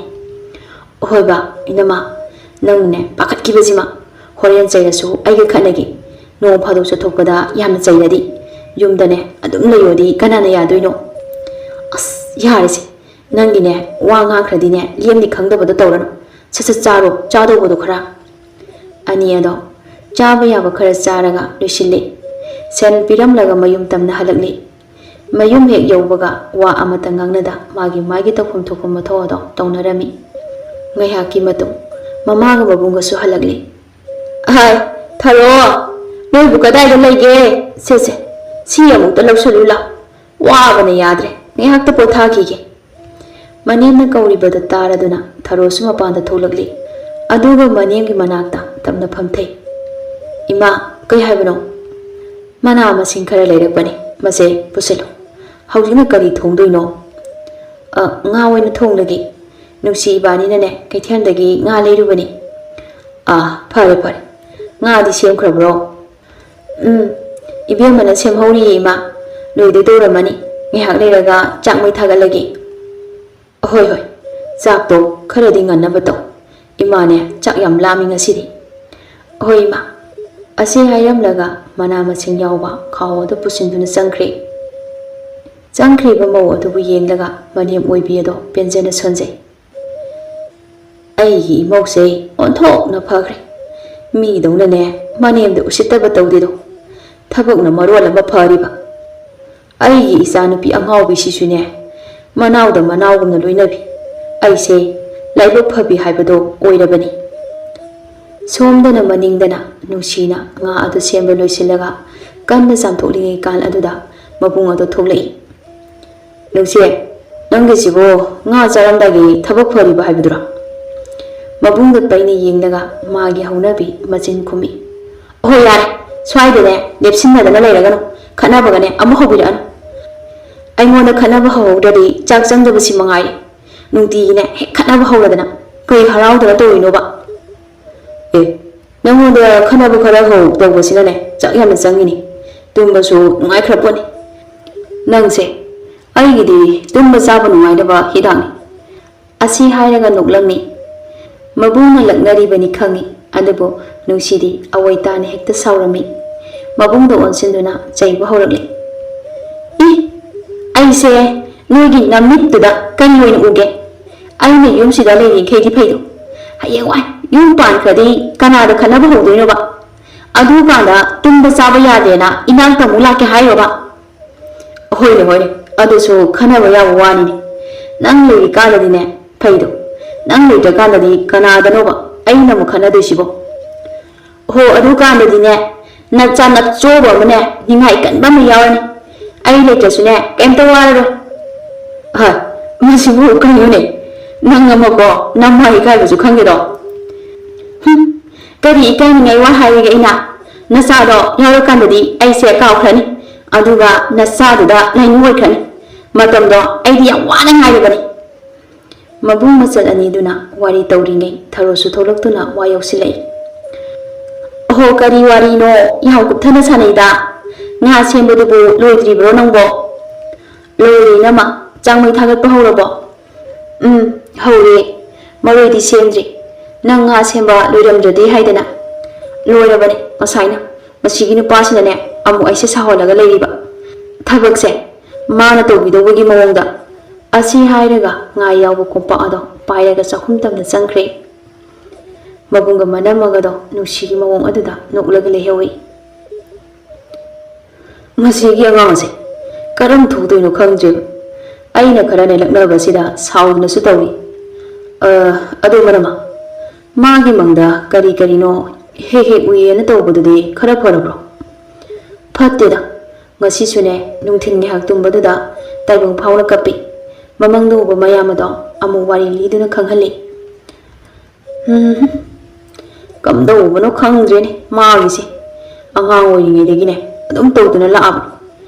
S1: Hoiba inama nangne pakhatkibajima horen chairasu aiga khanagi no phado chathokpada yamna chairadi yumdane adum layodi kanana yadoino. Yarese nangine wa ngakradine liamni khangdabado tawrano sasa charo chadobodo khara ani ado chaba yaba khara charaga loisille sen piramlaga mayum tamna halakli mayum hek yaubaga wa amata ngangnada magi tawphum thokum mathodo tawnarami ngaihaki matung mamaga babunga su halakli. Tharo noibu kadaida leige se si amukta lawsalula wabana yadre ngaihakta pothakige. Manemna kauribada taraduna tharosu mapanda tholakli aduga manemgi manakta tamna phamthei. Ima kai haibano mana masing khara leirakpani mase puselo haujina kari thongdoino nga oina thonglagi nusi ibani nane kaithendagi nga leirubani. Phare phare nga di semkhrabro. Ibemana semhori ima loide doramani ngihak leiraga chakmai thagalagi. Hoi hoi chak to kharadi nganna bato imane chak yam lami ngasidi. Hoi ma ꯑꯁꯤ ꯍꯥꯏꯔꯝꯂꯒ ꯃꯅꯥ ꯃꯁꯤꯡ ꯌꯥꯎꯕ ꯈꯥꯎ ꯑꯗꯨ ꯄꯨꯁꯤꯟꯗꯨꯅ ꯆꯪꯈ꯭ꯔꯦ꯫ ꯆꯪꯈ꯭ꯔꯤꯕ ꯃꯧ ꯑꯗꯨꯕꯨ ꯌꯦꯡꯂꯒ ꯃꯅꯦꯝ ꯑꯣꯏꯕꯤ ꯑꯗꯣ ꯄꯦꯟꯖꯅ ꯁꯣꯟꯖꯩ꯫ ꯑꯩꯒꯤ ꯏꯃꯧꯁꯦ ꯑꯣꯟꯊꯣꯛꯅ ꯐꯈ꯭ꯔꯦ꯫ ꯃꯤꯗꯧꯅꯅꯦ ꯃꯅꯦꯝꯗ ꯎꯁꯤꯠꯇꯕ ꯇꯧꯗꯦꯗꯣ꯫ ꯊꯕꯛꯅ ꯃꯔꯣꯜ ꯑꯃ ꯐꯔꯤꯕ꯫ ꯑꯩꯒꯤ ꯏꯆꯥꯅꯨꯄꯤ ꯑꯉꯥꯎꯕꯤꯁꯤꯁꯨꯅꯦ ꯃꯅꯥꯎꯗ ꯃꯅꯥꯎꯒꯨꯝꯅ ꯂꯣꯏꯅꯕꯤ꯫ ꯑꯩꯁꯦ ꯂꯥꯏꯕꯛ ꯐꯕꯤ ꯍꯥꯏꯕꯗꯣ ꯑꯣꯏꯔꯕꯅꯤ꯫ ꯁꯣꯝꯗꯅ ꯃꯅꯤꯡꯗꯅ ꯅꯨꯡꯁꯤꯅ ꯉꯥ ꯑꯗꯨ ꯁꯦꯝꯕ ꯂꯣꯏꯁꯤꯜꯂꯒ ꯀꯟꯅ ꯆꯥꯝꯊꯣꯛꯂꯤꯉꯩ ꯀꯥꯟ ꯑꯗꯨꯗ ꯃꯕꯨꯡ ꯑꯗꯨ ꯊꯣꯛꯂꯛꯏ꯫ ꯅꯨꯡꯁꯤ, ꯅꯪꯒꯤꯁꯤꯕꯨ ꯉꯥ ꯆꯥꯔꯝꯗꯥꯏꯒꯤ ꯊꯕꯛ ꯐꯔꯤꯕ ꯍꯥꯏꯕꯗꯨꯔꯥ? ꯃꯕꯨꯡꯗ ꯄꯩꯅ ꯌꯦꯡꯂꯒ ꯃꯥꯒꯤ ꯍꯧꯅꯕꯤ ꯃꯆꯤꯟ ꯈꯨꯝꯃꯤ꯫ ꯑꯍꯣ ꯌꯥꯔꯦ, ꯁ꯭ꯋꯥꯏꯗꯅꯦ ꯂꯦꯞꯁꯤꯟꯅꯗꯅ ꯂꯩꯔꯒꯅꯨ, ꯈꯠꯅꯕꯒꯅꯦ ꯑꯃꯨꯛ ꯍꯧꯕꯤꯔꯛꯑꯅꯨ꯫ ꯑꯩꯉꯣꯟꯗ ꯈꯠꯅꯕ ꯍꯧꯍꯧꯗ꯭ꯔꯗꯤ ꯆꯥꯛ ꯆꯪꯗꯕꯁꯤ ꯃꯉꯥꯏꯔꯦ꯫ ꯅꯨꯡꯇꯤꯒꯤꯅꯦ ꯍꯦꯛ ꯈꯠꯅꯕ ꯍꯧꯔꯗꯅ ꯀꯩ ꯍꯔꯥꯎꯗꯅ ꯇꯧꯔꯤꯅꯣꯕ? ꯅꯪꯉꯣꯟꯗ ꯈꯠꯅꯕ ꯈꯔ ꯍꯧ ꯇꯧꯕꯁꯤꯅꯅꯦ ꯆꯥꯛ ꯌꯥꯝꯅ ꯆꯪꯉꯤꯅꯤ, ꯇꯨꯝꯕꯁꯨ ꯅꯨꯡꯉꯥꯏꯈ꯭ꯔ ꯄꯣꯠꯅꯤ꯫ ꯅꯪꯁꯦ ꯑꯩꯒꯤꯗꯤ ꯇꯨꯝꯕ ꯆꯥꯕ ꯅꯨꯡꯉꯥꯏꯅꯕ ꯍꯤꯗꯥꯛꯅꯤ꯫ ꯑꯁꯤ ꯍꯥꯏꯔꯒ ꯅꯣꯛꯂꯝꯃꯤ꯫ ꯃꯕꯨꯡꯅ ꯂꯛꯅꯔꯤꯕꯅꯤ ꯈꯪꯉꯤ, ꯑꯗꯨꯕꯨ ꯅꯨꯡꯁꯤꯗꯤ ꯑꯋꯣꯏ ꯇꯥꯅ ꯍꯦꯛꯇ ꯁꯥꯎꯔꯝꯃꯤ꯫ ꯃꯕꯨꯡꯗ ꯑꯣꯟꯁꯤꯟꯗꯨꯅ ꯆꯩꯕ ꯍꯧꯔꯛꯂꯤ꯫ ꯑꯩꯁꯦ ꯅꯣꯏꯒꯤ ꯅꯃꯤꯠꯇꯨꯗ ꯀꯔꯤ ꯑꯣꯏꯅ ꯎꯒꯦ? ꯑꯩꯅ ꯌꯨꯝꯁꯤꯗ ꯂꯩꯔꯤꯈꯩꯗꯤ ꯐꯩꯗꯣ, ꯍꯌꯦꯡꯋꯥꯏ ꯌꯨꯝ パンꯈ꯭ꯔꯗꯤ ꯀꯅꯥꯗ ꯈꯠꯅꯕ ꯍꯧꯗꯣꯏꯅꯣꯕ? ꯑꯗꯨꯀꯥꯟꯗ ꯇꯨꯝꯕ ꯆꯥꯕ ꯌꯥꯗꯦꯅ ꯏꯅꯥꯛꯇ ꯑꯃꯨꯛ ꯂꯥꯛꯀꯦ ꯍꯥꯏꯔꯣꯕ? ꯍꯣꯏꯅꯦ ꯍꯣꯏꯅꯦ, ꯑꯗꯨꯁꯨ ꯈꯟꯅꯕ ꯌꯥꯕ ꯋꯥꯅꯤꯅꯦ꯫ ꯅꯪ ꯂꯩꯔꯤꯀꯥꯟꯗꯗꯤꯅꯦ ꯐꯩꯗꯣ, ꯅꯪ ꯂꯩꯇ꯭ꯔꯀꯥꯟꯗꯗꯤ ꯀꯅꯥꯗꯅꯣꯕ ꯑꯩꯅ ꯑꯃꯨꯛ ꯈꯟꯅꯗꯣꯏꯁꯤꯕꯣ? ꯍꯣ ꯑꯗꯨꯀꯥꯟꯗꯗꯤꯅꯦ ꯅꯆꯥ ꯅꯆꯣꯕ ꯑꯃꯅꯦ ꯅꯤꯡꯉꯥꯏ ꯀꯟꯕ ꯑꯃ ꯌꯥꯎꯔꯅꯤ꯫ ꯑꯩ ꯂꯩꯇ꯭ꯔꯁꯨꯅꯦ ꯀꯩꯝꯇ ꯋꯥꯔꯔꯣꯏ꯫ ꯃꯁꯤꯕꯨ ꯀꯩꯅꯣꯅꯦ, ꯅꯪ ꯑꯃꯀꯣ ꯅꯃꯥ ꯏꯀꯥꯏꯕꯁꯨ ꯈꯪꯒꯦꯗꯣ? ꯀꯔꯤ ꯏꯀꯥꯏꯅꯤꯡꯉꯥꯏ ꯋꯥ ꯍꯥꯏꯔꯤꯒꯦ ꯑꯩꯅ? ꯅꯆꯥꯗꯣ ꯌꯥꯎꯔꯀꯥꯟꯗꯗꯤ ꯑꯩꯁꯦ ꯀꯥꯎꯈ꯭ꯔꯅꯤ, ꯑꯗꯨꯒ ꯅꯆꯥꯗꯨꯗ ꯂꯥꯏꯅꯤꯡ ꯑꯣꯏꯈ꯭ꯔꯅꯤ꯫ ꯃꯇꯝꯗꯣ ꯑꯩꯗꯤ ꯌꯥꯝ ꯋꯥꯅ ꯉꯥꯏꯔꯕꯅꯤ꯫ ꯃꯕꯨꯡ ꯃꯆꯜ ꯑꯅꯤꯗꯨꯅ ꯋꯥꯔꯤ ꯇꯧꯔꯤꯉꯩ ꯊꯔꯣꯁꯨ ꯊꯣꯛꯂꯛꯇꯨꯅ ꯋꯥ ꯌꯧꯁꯤꯜꯂꯛꯏ꯫ ꯑꯍꯣ ꯀꯔꯤ ꯋꯥꯔꯤꯅꯣ ꯌꯥꯝ ꯀꯨꯞꯊꯅ ꯁꯥꯟꯅꯩꯗ꯫ ꯉꯥ ꯁꯦꯝꯕꯗꯨꯕꯨ ꯂꯣꯏꯗ꯭ꯔꯤꯕ꯭ꯔꯣ ꯅꯪꯕꯣ? ꯂꯣꯏꯔꯦ ꯏꯅꯝꯃ, ꯆꯥꯡꯃꯩ ꯊꯥꯒꯠꯄ ꯍꯧꯔꯕꯣ? ꯍꯧꯔꯦ, ꯃꯔꯣꯏꯗꯤ ꯁꯦꯝꯗ꯭ꯔꯤ꯫ ꯅꯪ ꯉꯥ ꯁꯦꯝꯕ ꯂꯣꯏꯔꯝꯗ꯭ꯔꯗꯤ ꯍꯥꯏꯗꯅ꯫ ꯂꯣꯏꯔꯕꯅꯤ ꯉꯁꯥꯏꯅ꯫ ꯃꯁꯤꯒꯤ ꯅꯨꯄꯥꯁꯤꯅꯅꯦ ꯑꯃꯨꯛ ꯑꯩꯁꯦ ꯁꯥꯎꯍꯜꯂꯒ ꯂꯩꯔꯤꯕ ꯊꯕꯛꯁꯦ ꯃꯥꯅ ꯇꯧꯕꯤꯗꯧꯕꯒꯤ ꯃꯑꯣꯡꯗ꯫ ꯑꯁꯤ ꯍꯥꯏꯔꯒ ꯉꯥ ꯌꯥꯎꯕ ꯀꯣꯝꯄꯥꯛ ꯑꯗꯣ ꯄꯥꯏꯔꯒ ꯆꯥꯛꯈꯨꯝ ꯇꯝꯅ ꯆꯪꯈ꯭ꯔꯦ꯫ ꯃꯕꯨꯡꯒ ꯃꯅꯝꯃꯒꯗꯣ ꯅꯨꯡꯁꯤꯒꯤ ꯃꯑꯣꯡ ꯑꯗꯨꯗ ꯅꯣꯛꯂꯒ ꯂꯩꯍꯧꯏ꯫ ꯃꯁꯤꯒꯤ ꯑꯉꯥꯡꯁꯦ ꯀꯔꯝ ꯊꯣꯛꯇꯣꯏꯅꯣ ꯈꯪꯗ꯭ꯔꯦꯕ꯫ ꯑꯩꯅ ꯈꯔꯅꯦ ꯂꯛꯅꯕꯁꯤꯗ ꯁꯥꯎꯗꯅꯁꯨ ꯇꯧꯏ꯫ ꯑꯗꯣ ꯃꯅꯝꯃ, ꯃꯥꯒꯤ ꯃꯪꯗ ꯀꯔꯤ ꯀꯔꯤꯅꯣ ꯍꯦꯛ ꯍꯦꯛ ꯎꯏꯌꯦꯅ ꯇꯧꯕꯗꯨꯗꯤ ꯈꯔ ꯐꯔꯕ꯭ꯔꯣ? ꯐꯠꯇꯦꯗ, ꯉꯁꯤꯁꯨꯅꯦ ꯅꯨꯡꯊꯤꯟ ꯉꯥꯏꯍꯥꯛ ꯇꯨꯝꯕꯗꯨꯗ ꯇꯥꯏꯕꯪ ꯐꯥꯎꯅ ꯀꯞꯄꯤ꯫ ꯃꯃꯪꯗ ꯎꯕ ꯃꯌꯥꯝ ꯑꯗꯣ ꯑꯃꯨꯛ ꯋꯥꯔꯤ ꯂꯤꯗꯨꯅ ꯈꯪꯍꯜꯂꯤ꯫ ꯀꯝꯗꯧꯕꯅꯣ ꯈꯪꯗ꯭ꯔꯦꯅꯦ ꯃꯥꯒꯤꯁꯦ꯫ ꯑꯉꯥꯡ ꯑꯣꯏꯔꯤꯉꯩꯗꯒꯤꯅꯦ ꯑꯗꯨꯝ ꯇꯧꯗꯨꯅ ꯂꯥꯛꯑꯕꯅꯤ꯫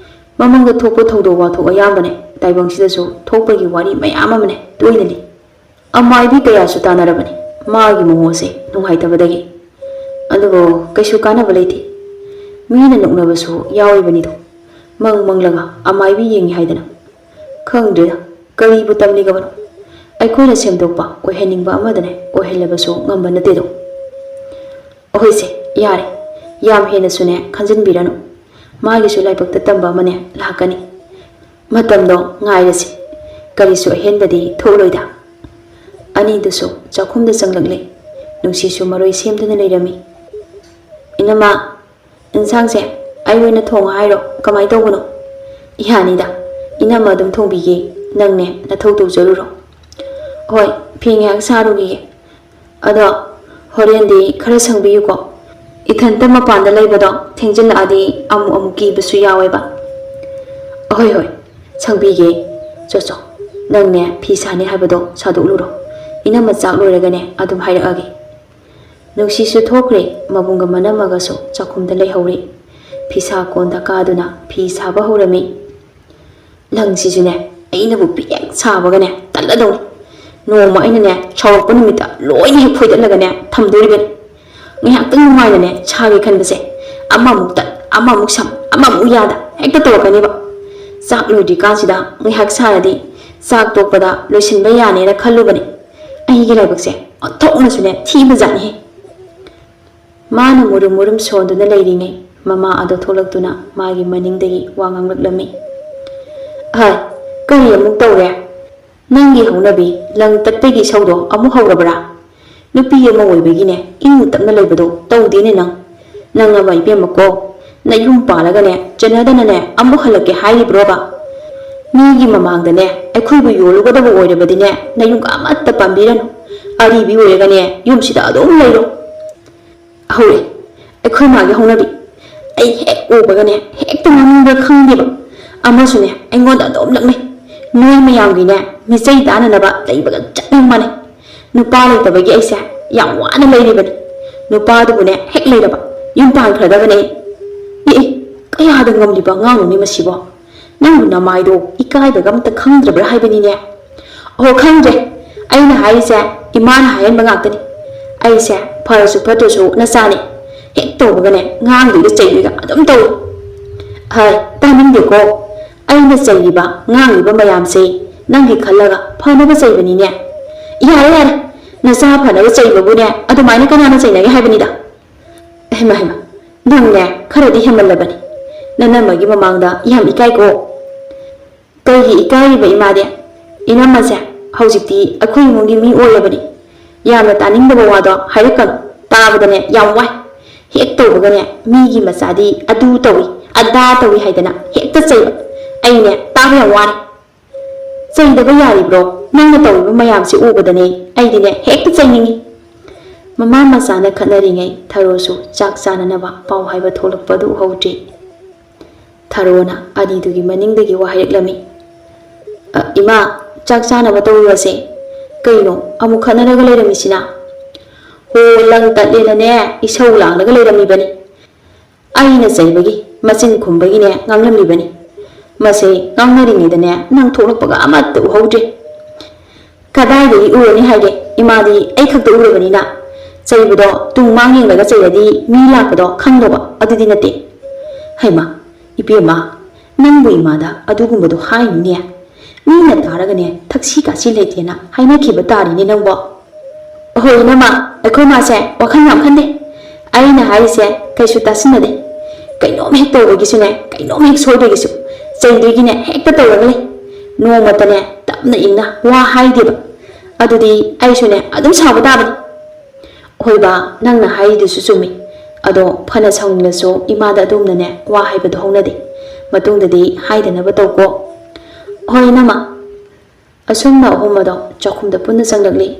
S1: ꯃꯃꯪꯗ ꯊꯣꯛꯄ ꯊꯧꯗꯣꯛ ꯋꯥꯊꯣꯛ ꯑꯌꯥꯝꯕꯅꯦ ꯇꯥꯏꯕꯪꯁꯤꯗꯁꯨ ꯊꯣꯛꯄꯒꯤ ꯋꯥꯔꯤ ꯃꯌꯥꯝ ꯑꯃꯅꯦ ꯇꯣꯏꯅ ꯂꯤ꯫ ꯑꯃꯥꯏꯕꯤ ꯀꯌꯥꯁꯨ ꯇꯥꯟꯅꯔꯕꯅꯤ ꯃꯥꯒꯤ ꯃꯑꯣꯡꯁꯦ ꯅꯨꯡꯉꯥꯏꯇꯕꯗꯒꯤ, ꯑꯗꯨꯕꯨ ꯀꯩꯁꯨ ꯀꯥꯟꯅꯕ ꯂꯩꯇꯦ꯫ ꯃꯤꯅ ꯅꯣꯛꯅꯕꯁꯨ ꯌꯥꯎꯔꯤꯕꯅꯤꯗꯣ, ꯃꯪꯂꯒ ꯑꯃꯥꯏꯕꯤ ꯌꯦꯡꯉꯤ ꯍꯥꯏꯗꯅ꯫ ꯈꯪꯗ꯭ꯔꯦꯗ ꯀꯔꯤꯕꯨ ꯇꯝꯂꯤꯒꯕꯅꯣ꯫ ꯑꯩꯈꯣꯏꯅ ꯁꯦꯝꯗꯣꯛꯄ ꯑꯣꯏꯍꯟꯅꯤꯡꯕ ꯑꯃꯗꯅꯦ ꯑꯣꯏꯍꯜꯂꯕꯁꯨ ꯉꯝꯕ ꯅꯠꯇꯦꯗꯣ꯫ ꯑꯩꯈꯣꯏꯁꯦ ꯌꯥꯔꯦ, ꯌꯥꯝ ꯍꯦꯟꯅꯁꯨꯅꯦ ꯈꯟꯖꯤꯟꯕꯤꯔꯅꯨ꯫ ꯃꯥꯒꯤꯁꯨ ꯂꯥꯏꯕꯛꯇ ꯇꯝꯕ ꯑꯃꯅꯦ ꯂꯥꯛꯀꯅꯤ꯫ ꯃꯇꯝꯗꯣ ꯉꯥꯏꯔꯁꯤ, ꯀꯔꯤꯁꯨ ꯑꯍꯦꯟꯕꯗꯤ ꯊꯣꯛꯂꯣꯏꯗ꯫ ꯑꯅꯤꯗꯨꯁꯨ ꯆꯥꯛꯈꯨꯝꯗ ꯆꯪꯂꯛꯂꯦ꯫ ꯅꯨꯡꯁꯤꯁꯨ ꯃꯔꯣꯏ ꯁꯦꯝꯗꯨꯅ ꯂꯩꯔꯝꯃꯤ꯫ ꯏꯅꯝꯃ, ꯏꯟꯁꯥꯡꯁꯦ ꯑꯩ ꯑꯣꯏꯅ ꯊꯣꯡ ꯍꯥꯏꯔꯣ ꯀꯃꯥꯏ ꯇꯧꯕꯅꯣ? ꯌꯥꯅꯤꯗ, ꯏꯅꯝꯃ ꯑꯗꯨꯝ ꯊꯣꯡꯕꯤꯒꯦ, ꯅꯪꯅꯦ ꯅꯊꯧ ꯇꯧꯖꯔꯨꯔꯣ꯫ ꯍꯣꯏ, ꯐꯤ ꯉꯥꯏꯍꯥꯛ ꯁꯥꯔꯨꯈꯤꯒꯦ꯫ ꯑꯗꯣ ꯍꯣꯔꯦꯟꯗꯤ ꯈꯔ ꯁꯪꯕꯤꯌꯨꯀꯣ꯫ ꯏꯊꯟꯇ ꯃꯄꯥꯟꯗ ꯂꯩꯕꯗꯣ ꯊꯦꯡꯖꯤꯜꯂꯛꯑꯗꯤ ꯑꯃꯨꯛ ꯀꯤꯕꯁꯨ ꯌꯥꯎꯋꯦꯕ꯫ ꯍꯣꯏ ꯍꯣꯏ, ꯁꯪꯕꯤꯒꯦ꯫ ꯆꯣ, ꯅꯪꯅꯦ ꯐꯤ ꯁꯥꯅꯤ ꯍꯥꯏꯕꯗꯣ ꯁꯥꯗꯣꯛꯂꯨꯔꯣ꯫ ꯏꯅꯝꯃ ꯆꯥꯛ ꯂꯣꯏꯔꯒꯅꯦ ꯑꯗꯨꯝ ꯍꯥꯏꯔꯛꯑꯒꯦ꯫ ꯅꯨꯡꯁꯤꯁꯨ ꯊꯣꯛꯈ꯭ꯔꯦ, ꯃꯕꯨꯡꯒ ꯃꯅꯝꯃꯒꯁꯨ ꯆꯥꯛꯈꯨꯝꯗ ꯂꯩꯍꯧꯔꯤ꯫ ꯐꯤꯁꯥ ꯀꯣꯟꯗ ꯀꯥꯗꯨꯅ ꯐꯤ ꯁꯥꯕ ꯍꯧꯔꯝꯃꯤ꯫ ꯂꯪꯁꯤꯁꯨꯅꯦ ꯑꯩꯅꯕꯨ ꯄꯤꯛ ꯁꯥꯕꯒꯅꯦ ꯇꯜꯂꯗꯧꯅꯤ꯫ ꯅꯣꯡꯃ ꯑꯩꯅꯅꯦ ꯁꯥꯎꯔꯛꯄ ꯅꯨꯃꯤꯠꯇ ꯂꯣꯏꯅ ꯍꯦꯛ ꯐꯣꯏꯗꯠꯂꯒꯅꯦ ꯊꯝꯗꯣꯔꯤꯕꯅꯤ꯫ ꯉꯥꯏꯍꯥꯛꯇꯪ ꯅꯨꯡꯉꯥꯏꯅꯅꯦ ꯁꯥꯒꯦ ꯈꯟꯕꯁꯦ ꯑꯃꯃꯨꯛ ꯇꯠ, ꯑꯃꯃꯨꯛ ꯁꯝ, ꯑꯃꯃꯨꯛ ꯌꯥꯗ ꯍꯦꯛꯇ ꯇꯧꯔꯛꯀꯅꯦꯕ꯫ ꯆꯥꯛ ꯂꯣꯏꯗ꯭ꯔꯤꯀꯥꯟꯁꯤꯗ ꯉꯥꯏꯍꯥꯛ ꯁꯥꯔꯗꯤ ꯆꯥꯛ ꯇꯣꯛꯄꯗ ꯂꯣꯏꯁꯤꯟꯕ ꯌꯥꯅꯦꯅ ꯈꯜꯂꯨꯕꯅꯤ꯫ ꯑꯩꯒꯤ ꯂꯥꯏꯕꯛꯁꯦ ꯑꯣꯟꯊꯣꯛꯅꯁꯨꯅꯦ ꯊꯤꯕ ꯖꯥꯠꯅꯤꯍꯦ꯫ Mana murum sonduna leirine mama ado tholaktuna magi maningdagi wa nganglaklammi. Hai, kari amuk tawre. Nangi haunabi lang tatpegi saudo amu haurabra. Nupi ama oibagine ing tapna leibado tawdene nang. Nang ama ibemako na yum palagane janadana ne amu halake hairibroba. Migi mamangdane aikhoibu yolugadaba oirabadine na yum amatta pambiranu. Aribi oiragane yumsida adom leiro. Hore, aikhoi magi haunabi. Ai hek ubagane hekta ngamingba khangdeba. Amasune aingonda adom lakne. Noi mayamgine misai dananaba leibaga chatningmane. Nupa leitabagi aise yam wana leiribane. Nupa dubune hek leiraba yum pankradabane. Kayada ngamliba nganuni masibo. Nangu namaido ikaibaga amta khangdrabra haibanine. Oh khangdre. Aina haise imana hayan bangakani. Aise pharasu phatosu nasani. Hek tawbagane ngangdiga chaibiga adum taw. Hai taningdeko. Aina chaibiba ngangiba mayamse nangi khallaga phanaba chaibanine. Yare nasa phanaga chaibabune adumaina kanana chainage haibanida. Hema nangne kharadi hemallabani. Nanamagi mamangda yam ikai ko. Kaigi ikai ba imade. Inamase haujikti akhoi mungi mi oyabani. Yamna taningdaba wado hairakkan tabadane yam wai. Hek tawbagane migi masadi adu tawi adda tawi haidana hekta chaiba. Aine taba yam wani. Chaidaba yaribro nangna tawiba mayamse ubadane aidine hekta chainingi. Mama masana khatnaringai Tharosu chak chananaba pau haiba tholakpadu howdri. Tharona adidugi maningdagi wa haireklami. Ima chak chanaba tawibase kaino amu khatnaraga leiramisina. Ho lang tatlenane isau langlaga leiramibani. Aina chaibagi machin khumbagine nganglamibani. Mase ngangnaringaidane nang tholakpaga amatta uhowdri. Kadaidagi urani haide imadi ai khakta urabanina. Chaibudo tung mangyenglaga chairadi mi lakpado khangdoba adudi nate. Haima Ibema nangbu imada adugumbado hainune. Mina taragane taksi kasi letena haina khiba tarine nangbo. Hoi nama aikhoi mase wakhal yam khande. Aina haise kaisu tasinade. Kainom hek tawbagisune kainom hek soibagisu. Chaidrigine hekta tawragale. Nomatane tapna ingna wa haideba. Adudi aisune adum saba tabani. Hoiba nangna haidusu sumi. Ado phana saunglaso imada adumnane wa haibadu hongnade. Matungdadi haidanaba tawko. Hoi nama asumna ahumado chakhumda punna changlakli.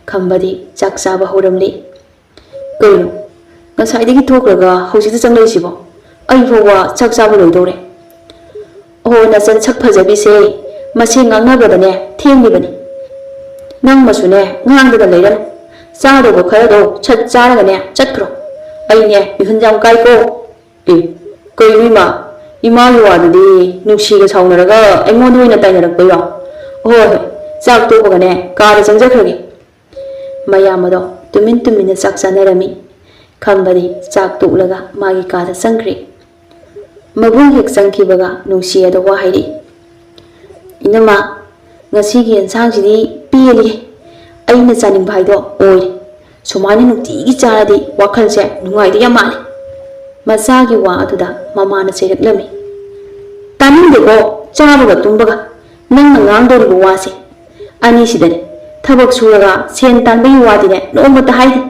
S1: Khambadi chak chaba horamli. Kaino ngasaidagi thokraga hojikta changlaisibo. Ai fowa chak chaba loidore. Oh nasan chak phajabise mase ngangnabadane thenglibani. Nang masune ngangdada leiran. Chadobo kharado chat charagane chatkro. Aine mihunjam kaiko. Kaino Imagi wadadi nungsiga saunaraga aingonda oina tainarakpairo. Hoi chak tokpagane kada changjakhrage. Mayamado tumin chak chanarami. Khambadi chak toklaga magi kada changkhre. Mabung hek changkhibaga nungsiada wa hairi. Inama ngasigi ensangsidi peli. Aina chaningba haido oire. Sumaina nungtigi charadi wakhalse nungaidi yamani. Masagi wa aduda mamana chaireklami. Taningdego chabaga tumbaga nangna ngangdoriba wase anisidane thabak suraga sen tanbagi wadine nomata haide.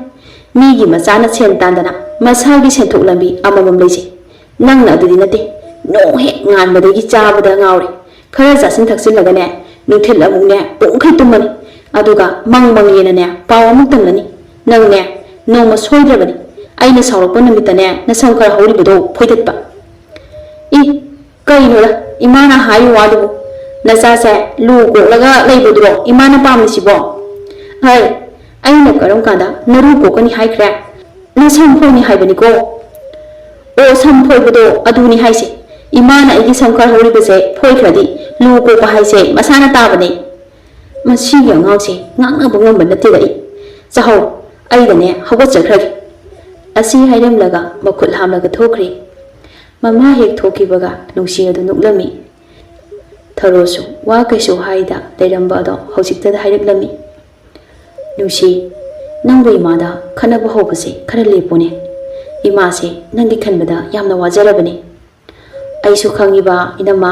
S1: Migi machana sen tandana masagi senthok lambi amamam leise. Nangna adudi nate no hek nganbadagi chabada ngawre. Khara chasin thaksilagane nuthil amukne pungkhai tumani. Aduga mangmang yenane paw amuk tamlani. Nangne noma soidrabani. Aina saurakpa namitane nasam khara hauribado phoidatpa. Kainola imana hayu wadubu nasase lu koklaga leibaduro imana pamnisibo. Hai aina karam kanda naru kokani haikre. Nasam phoni haibaniko. O sam phoibado aduni haise. Imana aigi samkhar hauribase phoikradi lu kokpa haise masana tabane. Masigi angawse ngangnaba ngamba natega I. Chahau aidane hawatchakhrage. Asi hairamlaga makhut hamlaga thokri. Mama hek thokibaga nungsi adu nuklami. Tharosu wa kaisu haida leiramba ado hojiktada haireklami. Nungsi nangbu imada khanaba hobase khara lepone. ꯏꯃꯥꯁꯦ ꯅꯪꯒꯤ ꯈꯟꯕꯗ ꯌꯥꯝꯅ ꯋꯥꯖꯔꯕꯅꯤ ꯑꯩꯁꯨ ꯈꯪꯉꯤꯕ ꯏꯅꯝꯃ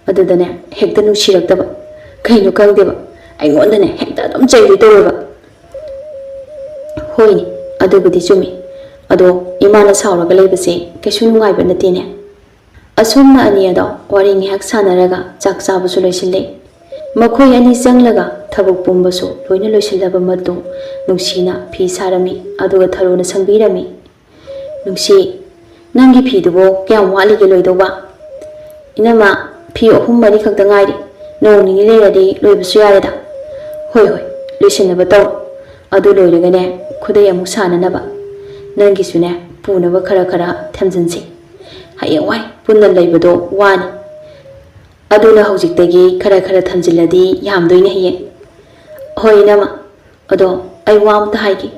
S1: ꯑꯗꯨꯗꯅꯦ ꯍꯦꯛꯇ ꯅꯨꯡꯁꯤꯔꯛꯇꯕ ꯀꯩꯅꯣ ꯈꯪꯗꯦꯕ ꯑꯩꯉꯣꯟꯗꯅꯦ ꯍꯦꯛꯇ ꯑꯗꯨꯝ ꯆꯩꯔꯤ ꯇꯧꯔꯕ ꯍꯣꯏꯅꯦ ꯑꯗꯨꯕꯨꯗꯤ ꯆꯨꯝꯃꯤ ꯑꯗꯣ ꯏꯃꯥꯅ ꯁꯥꯎꯔꯒ ꯂꯩꯕꯁꯦ ꯀꯩꯁꯨ ꯅꯨꯡꯉꯥꯏꯕ ꯅꯠꯇꯦꯅꯦ ꯑꯁꯨꯝꯅ ꯑꯅꯤ ꯑꯗꯣ ꯋꯥꯔꯤ ꯉꯥꯏꯍꯥꯛ ꯁꯥꯟꯅꯔꯒ ꯆꯥꯛ ꯆꯥꯕꯁꯨ ꯂꯣꯏꯁꯤꯜꯂꯦ ꯃꯈꯣꯏ ꯑꯅꯤ ꯆꯪꯂꯒ ꯊꯕꯛ ꯄꯨꯝꯕꯁꯨ ꯂꯣꯏꯅ ꯂꯣꯏꯁꯤꯜꯂꯕ ꯃꯇꯨꯡ ꯅꯨꯡꯁꯤꯅ ꯐꯤ ꯁꯥꯔꯝꯃꯤ ꯑꯗꯨꯒ ꯊꯔꯣꯅ ꯁꯪꯕꯤꯔꯝꯃꯤ ꯅꯨꯡꯁꯤ ꯅꯪꯒꯤ ꯐꯤꯗꯨꯕꯨ ꯀꯌꯥꯝ ꯋꯥꯠꯂꯤꯒꯦ ꯂꯣꯏꯗꯧꯕ ꯏꯅꯝꯃ ꯐꯤ 3-4 ꯈꯛꯇ ꯉꯥꯏꯔꯤ ꯅꯣꯡ ꯅꯤꯅꯤ ꯂꯩꯔꯗꯤ ꯂꯣꯏꯕꯁꯨ ꯌꯥꯔꯦꯗ ꯍꯣꯏ ꯍꯣꯏ ꯂꯣꯏꯁꯤꯟꯅꯕ ꯇꯧ ꯑꯗꯨ ꯂꯣꯏꯔꯒꯅꯦ ꯈꯨꯗꯩ ꯑꯃꯨꯛ ꯁꯥꯅꯅꯕ ꯅꯪꯒꯤꯁꯨꯅꯦ ꯄꯨꯅꯕ ꯈꯔ ꯈꯔ ꯊꯝꯖꯤꯟꯁꯤ ꯍꯌꯦꯡꯋꯥꯏ ꯄꯨꯟꯅ ꯂꯩꯕꯗꯣ ꯋꯥꯅꯤ ꯑꯗꯨꯅ ꯍꯧꯖꯤꯛꯇꯒꯤ ꯈꯔ ꯈꯔ ꯊꯝꯖꯤꯜꯂꯗꯤ ꯌꯥꯝꯗꯣꯏꯅꯦ ꯍꯌꯦꯡ ꯍꯣꯏ ꯏꯅꯝꯃ ꯑꯗꯣ ꯑꯩ ꯋꯥ ꯑꯝꯇ ꯍꯥꯏꯒꯦ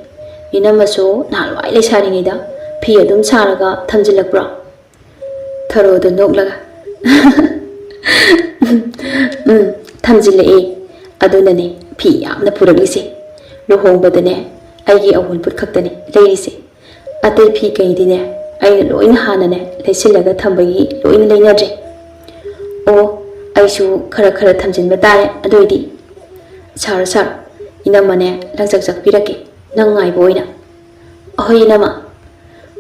S1: ꯏꯅꯝꯃꯁꯨ ꯅꯍꯥꯟꯋꯥꯏ ꯂꯩꯁꯥꯔꯤꯉꯩꯗ ꯐꯤ ꯑꯗꯨꯝ ꯁꯥꯔꯒ ꯊꯝꯖꯤꯜꯂꯛꯄ꯭ꯔꯣ ꯊꯔꯣꯗꯣ ꯅꯣꯛꯂꯒ ꯊꯝꯖꯤꯜꯂꯛꯑꯦ ꯑꯗꯨꯅꯅꯦ ꯐꯤ ꯌꯥꯝꯅ ꯄꯨꯔꯛꯂꯤꯁꯦ ꯂꯨꯍꯣꯡꯕꯗꯅꯦ ꯑꯩꯒꯤ ꯑꯋꯨꯟꯄꯣꯠ ꯈꯛꯇꯅꯦ ꯂꯩꯔꯤꯁꯦ ꯑꯇꯩ ꯐꯤ ꯀꯩꯗꯤꯅꯦ ꯑꯩꯅ ꯂꯣꯏꯅ ꯍꯥꯟꯅꯅꯦ ꯂꯩꯁꯤꯜꯂꯒ ꯊꯝꯕꯒꯤ ꯂꯣꯏꯅ ꯂꯩꯅꯗ꯭ꯔꯦ ꯑꯣ ꯑꯩꯁꯨ ꯈꯔ ꯈꯔ ꯊꯝꯖꯤꯟꯕ ꯇꯥꯔꯦ ꯑꯗꯨꯏꯗꯤ ꯁꯥꯔꯣ ꯁꯥꯔꯣ ꯏꯅꯝꯃꯅꯦ ꯂꯪꯆꯥꯛ ꯆꯥꯛꯄꯤꯔꯛꯀꯦ ꯅꯪ ꯉꯥꯏꯕ ꯑꯣꯏꯅ ꯑꯍꯣꯏ ꯏꯅꯝꯃ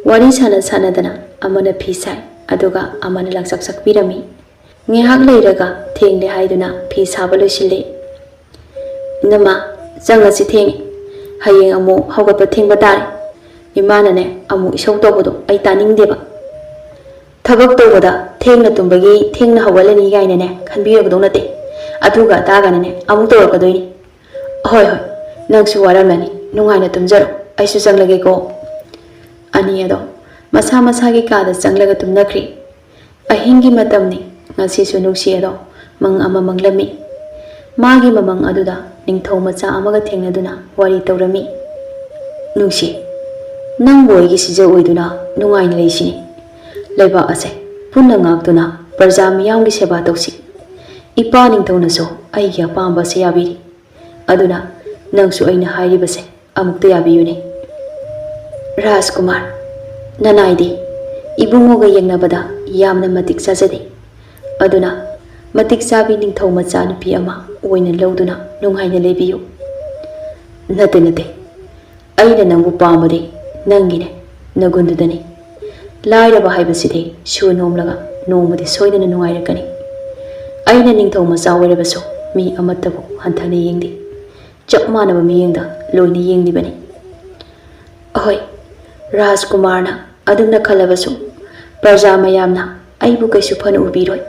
S1: ꯋꯥꯔꯤ ꯁꯥꯟꯅꯗꯅ ꯑꯃꯅ ꯐꯤ ꯁꯥꯏ ꯑꯗꯨꯒ ꯑꯃꯅ ꯂꯪꯆꯥꯛ ꯆꯥꯛꯄꯤꯔꯝꯃꯤ ꯉꯥꯏꯍꯥꯛ ꯂꯩꯔꯒ ꯊꯦꯡꯂꯦ ꯍꯥꯏꯗꯨꯅ ꯐꯤ ꯁꯥꯕ ꯂꯣꯏꯁꯤꯜꯂꯦ ꯏꯅꯝꯃ ꯆꯪꯉꯁꯤ ꯊꯦꯡꯉꯦ ꯍꯌꯦꯡ ꯑꯃꯨꯛ ꯍꯧꯒꯠꯄ ꯊꯦꯡꯕ ꯇꯥꯔꯦ ꯏꯃꯥꯅꯅꯦ ꯑꯃꯨꯛ ꯏꯁꯧ ꯇꯧꯕꯗꯣ ꯑꯩ ꯇꯥꯅꯤꯡꯗꯦꯕ ꯊꯕꯛ ꯇꯧꯕꯗ ꯊꯦꯡꯅ ꯇꯨꯝꯕꯒꯤ ꯊꯦꯡꯅ ꯍꯧꯒꯠꯂꯅꯤ ꯀꯥꯏꯅꯅꯦ ꯈꯟꯕꯤꯔꯕꯗꯧ ꯅꯠꯇꯦ ꯑꯗꯨꯒ ꯑꯗꯥꯒꯅꯅꯦ ꯑꯃꯨꯛ ꯇꯧꯔꯛꯀꯗꯣꯏꯅꯤ ꯍꯣꯏ ꯍꯣꯏ ꯅꯪꯁꯨ ꯋꯥꯔꯝꯂꯅꯤ ꯅꯨꯡꯉꯥꯏꯅ ꯇꯨꯝꯖꯔꯣ ꯑꯩꯁꯨ ꯆꯪꯂꯒꯦꯀꯣ ꯑꯅꯤ ꯑꯗꯣ ꯃꯁꯥ ꯃꯁꯥꯒꯤ ꯀꯥꯗ ꯆꯪꯂꯒ ꯇꯨꯝꯅꯈ꯭ꯔꯤ ꯑꯍꯤꯡꯒꯤ ꯃꯇꯝꯅꯤ ꯉꯁꯤꯁꯨ ꯅꯨꯡꯁꯤ ꯑꯗꯣ ꯃꯪ ꯑꯃ ꯃꯪꯂꯝꯃꯤ ꯃꯥꯒꯤ ꯃꯃꯪ ꯑꯗꯨꯗ ꯅꯤꯡꯊꯧ ꯃꯆꯥ ꯑꯃꯒ ꯊꯦꯡꯅꯗꯨꯅ ꯋꯥꯔꯤ ꯇꯧꯔꯝꯃꯤ ꯅꯨꯡꯁꯤ ꯅꯪꯕꯨ ꯑꯩꯒꯤ ꯁꯤꯖ ꯑꯣꯏꯗꯨꯅ ꯅꯨꯡꯉꯥꯏꯅ ꯂꯩꯁꯤꯅꯤ ꯂꯩꯕꯥꯛ ꯑꯁꯦ ꯄꯨꯟꯅ ꯉꯥꯛꯇꯨꯅ ꯄ꯭ꯔꯖꯥ ꯃꯤꯌꯥꯝꯒꯤ ꯁꯦꯕꯥ ꯇꯧꯁꯤ ꯏꯄꯥ ꯅꯤꯡꯊꯧꯅꯁꯨ ꯑꯩꯒꯤ ꯑꯄꯥꯝꯕ ꯑꯁꯤ ꯌꯥꯕꯤꯔꯤ ꯑꯗꯨꯅ ꯅꯪꯁꯨ ꯑꯩꯅ ꯍꯥꯏꯔꯤꯕꯁꯦ ꯑꯃꯨꯛꯇ ꯌꯥꯕꯤꯌꯨꯅꯦ ꯔꯥꯖꯀꯨꯃꯥꯔ ꯅꯅꯥꯏꯗꯤ ꯏꯕꯨꯡꯉꯣꯒ ꯌꯦꯡꯅꯕꯗ ꯌꯥꯝꯅ ꯃꯇꯤꯛ ꯆꯥꯖꯗꯦ ꯑꯗꯨꯅ ꯃꯇꯤꯛ ꯆꯥꯕꯤ ꯅꯤꯡꯊꯧ ꯃꯆꯥ ꯅꯨꯄꯤ ꯑꯃ ꯑꯣꯏꯅ ꯂꯧꯗꯨꯅ ꯅꯨꯡꯉꯥꯏꯅ ꯂꯩꯕꯤꯌꯨ ꯅꯠꯇꯦ ꯑꯩꯅ ꯅꯪꯕꯨ ꯄꯥꯝꯕꯗꯤ ꯅꯪꯒꯤꯅꯦ ꯅꯒꯨꯟꯗꯨꯗꯅꯤ ꯂꯥꯏꯔꯕ ꯍꯥꯏꯕꯁꯤꯗꯤ ꯁꯨ ꯅꯣꯝꯂꯒ ꯅꯣꯡꯃꯗꯤ ꯁꯣꯏꯗꯅ ꯅꯨꯡꯉꯥꯏꯔꯛꯀꯅꯤ ꯑꯩꯅ ꯅꯤꯡꯊꯧ ꯃꯆꯥ ꯑꯣꯏꯔꯕꯁꯨ ꯃꯤ ꯑꯃꯠꯇꯕꯨ ꯍꯟꯊꯅ ꯌꯦꯡꯗꯦ ꯆꯞ ꯃꯥꯟꯅꯕ ꯃꯤꯠꯌꯦꯡꯗ ꯂꯣꯏꯅ ꯌꯦꯡꯂꯤꯕꯅꯤ ꯑꯍꯣꯏ ꯔꯥꯖꯀꯨꯃꯥꯔꯅ ꯑꯗꯨꯝꯅ ꯈꯜꯂꯕꯁꯨ ꯄ꯭ꯔꯖꯥ ꯃꯌꯥꯝꯅ ꯑꯩꯕꯨ ꯀꯩꯁꯨ ꯐꯅ ꯎꯕꯤꯔꯣꯏ